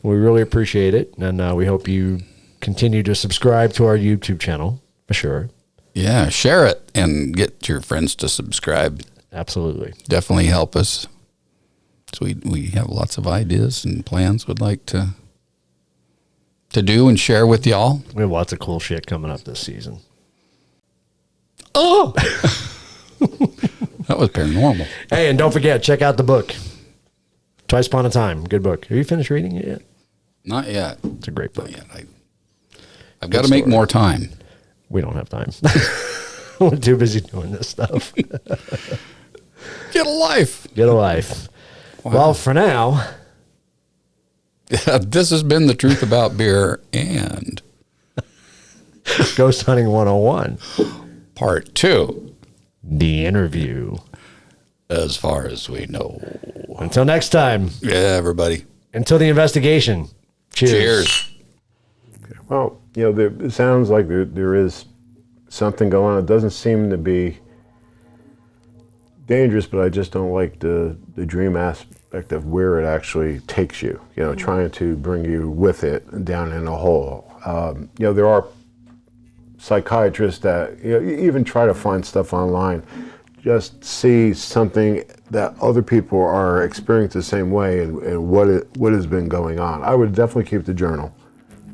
We really appreciate it. And we hope you continue to subscribe to our YouTube channel, for sure. Yeah, share it and get your friends to subscribe. Absolutely. Definitely help us. So we have lots of ideas and plans we'd like to do and share with y'all. We have lots of cool shit coming up this season. Oh! That was paranormal. Hey, and don't forget, check out the book. Twice Upon a Time. Good book. Have you finished reading it yet? Not yet. It's a great book. Not yet. I've got to make more time. We don't have time. We're too busy doing this stuff. Get a life. Get a life. Wow. Well, for now, this has been The Truth About Beer and Ghost Hunting 101. Part 2. The interview. As far as we know. Until next time. Yeah, everybody. until the investigation. Cheers. Well, it sounds like there is something going on. It doesn't seem to be dangerous, but I just don't like the dream aspect of where it actually takes you, trying to bring you with it down in a hole. There are psychiatrists that even try to find stuff online, just see something that other people are experiencing the same way and what has been going on. I would definitely keep the journal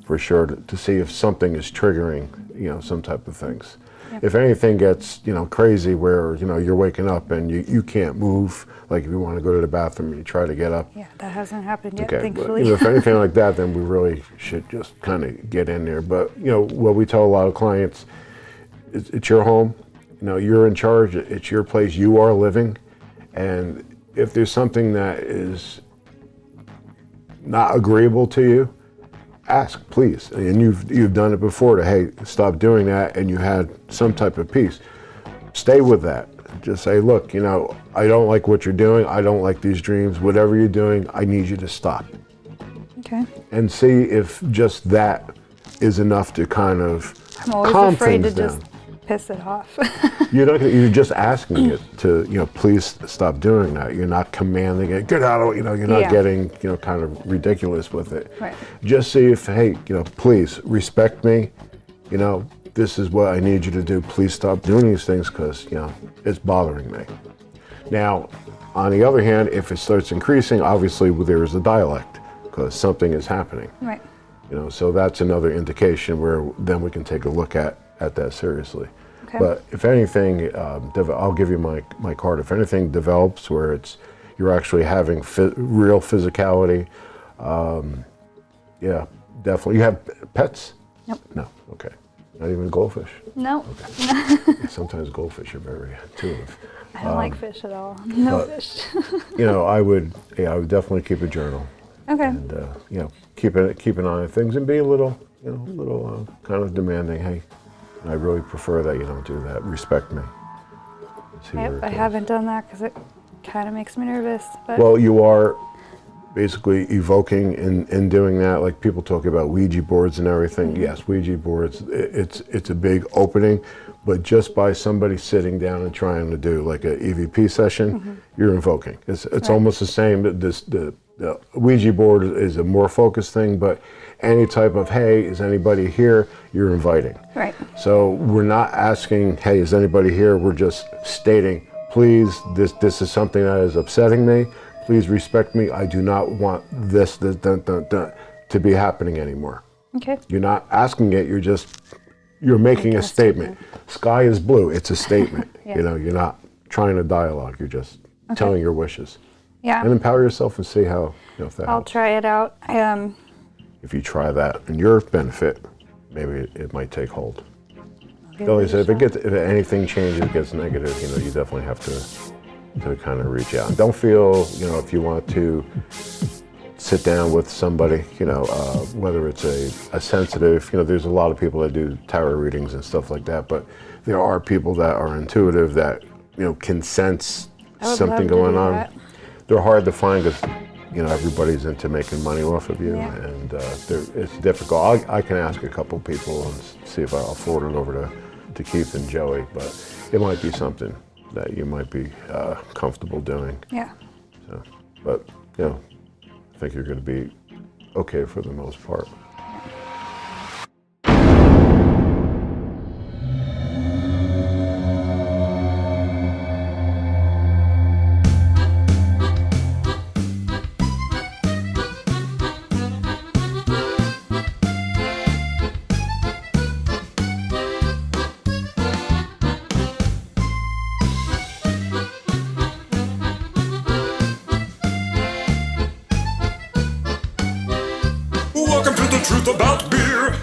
for sure to see if something is triggering, some type of things. Yep. If anything gets, crazy where, you're waking up and you can't move, like if you want to go to the bathroom and you try to get up. Yeah, that hasn't happened yet, okay, thankfully. But, if anything like that, then we really should just kind of get in there. But, what we tell a lot of clients, it's your home, you're in charge, it's your place, you are living. And if there's something that is not agreeable to you, ask, please. And you've done it before hey, stop doing that, and you had some type of peace. Stay with that. Just say, look, I don't like what you're doing. I don't like these dreams. Whatever you're doing, I need you to stop. Okay. And see if just that is enough to kind of I'm always calm afraid to things down. just piss it off. You're just asking it to, please stop doing that. You're not commanding it, get out of it, you're not getting, kind of ridiculous with it. Right. Just see if, hey, please respect me, this is what I need you to do. Please stop doing these things because, it's bothering me. Now, on the other hand, if it starts increasing, obviously there is a dialect because something is happening. Right. So that's another indication where then we can take a look at that seriously. Okay. But if anything, I'll give you my card. If anything develops where you're actually having real physicality, yeah, definitely. You have pets? Nope. No. Okay. Not even goldfish? No. Okay. Sometimes goldfish are very intuitive. I don't like fish at all. No fish. I would definitely keep a journal. Okay. And keep an eye on things and be a little kind of demanding. Hey, I really prefer that you don't do that. Respect me. I haven't done that because it kind of makes me nervous. But well, you are basically evoking in doing that. Like people talk about Ouija boards and everything. Mm-hmm. Yes, Ouija boards. It's a big opening, but just by somebody sitting down and trying to do like a EVP session, mm-hmm. you're invoking. It's right. Almost the same. The Ouija board is a more focused thing, but any type of, hey, is anybody here? You're inviting. Right. So we're not asking, hey, is anybody here? We're just stating, please, this is something that is upsetting me. Please respect me. I do not want this to be happening anymore. Okay. You're not asking it. You're making a statement. Sky is blue. It's a statement. Yeah. You're not trying to dialogue. You're just telling your wishes. Yeah. And empower yourself and see how, if that I'll helps. try it out. If you try that in your benefit, maybe it might take hold. Like I said, if anything changes, gets negative, you definitely have to kind of reach out. And don't feel, if you want to sit down with somebody, whether it's a sensitive, there's a lot of people that do tarot readings and stuff like that, but there are people that are intuitive that, can sense something going on. That. They're hard to find because, everybody's into making money off of you, and it's difficult. I can ask a couple people and see if I'll forward it over to Keith and Joey, but it might be something that you might be comfortable doing. Yeah. So, but, I think you're going to be okay for the most part. Welcome to the truth about beer.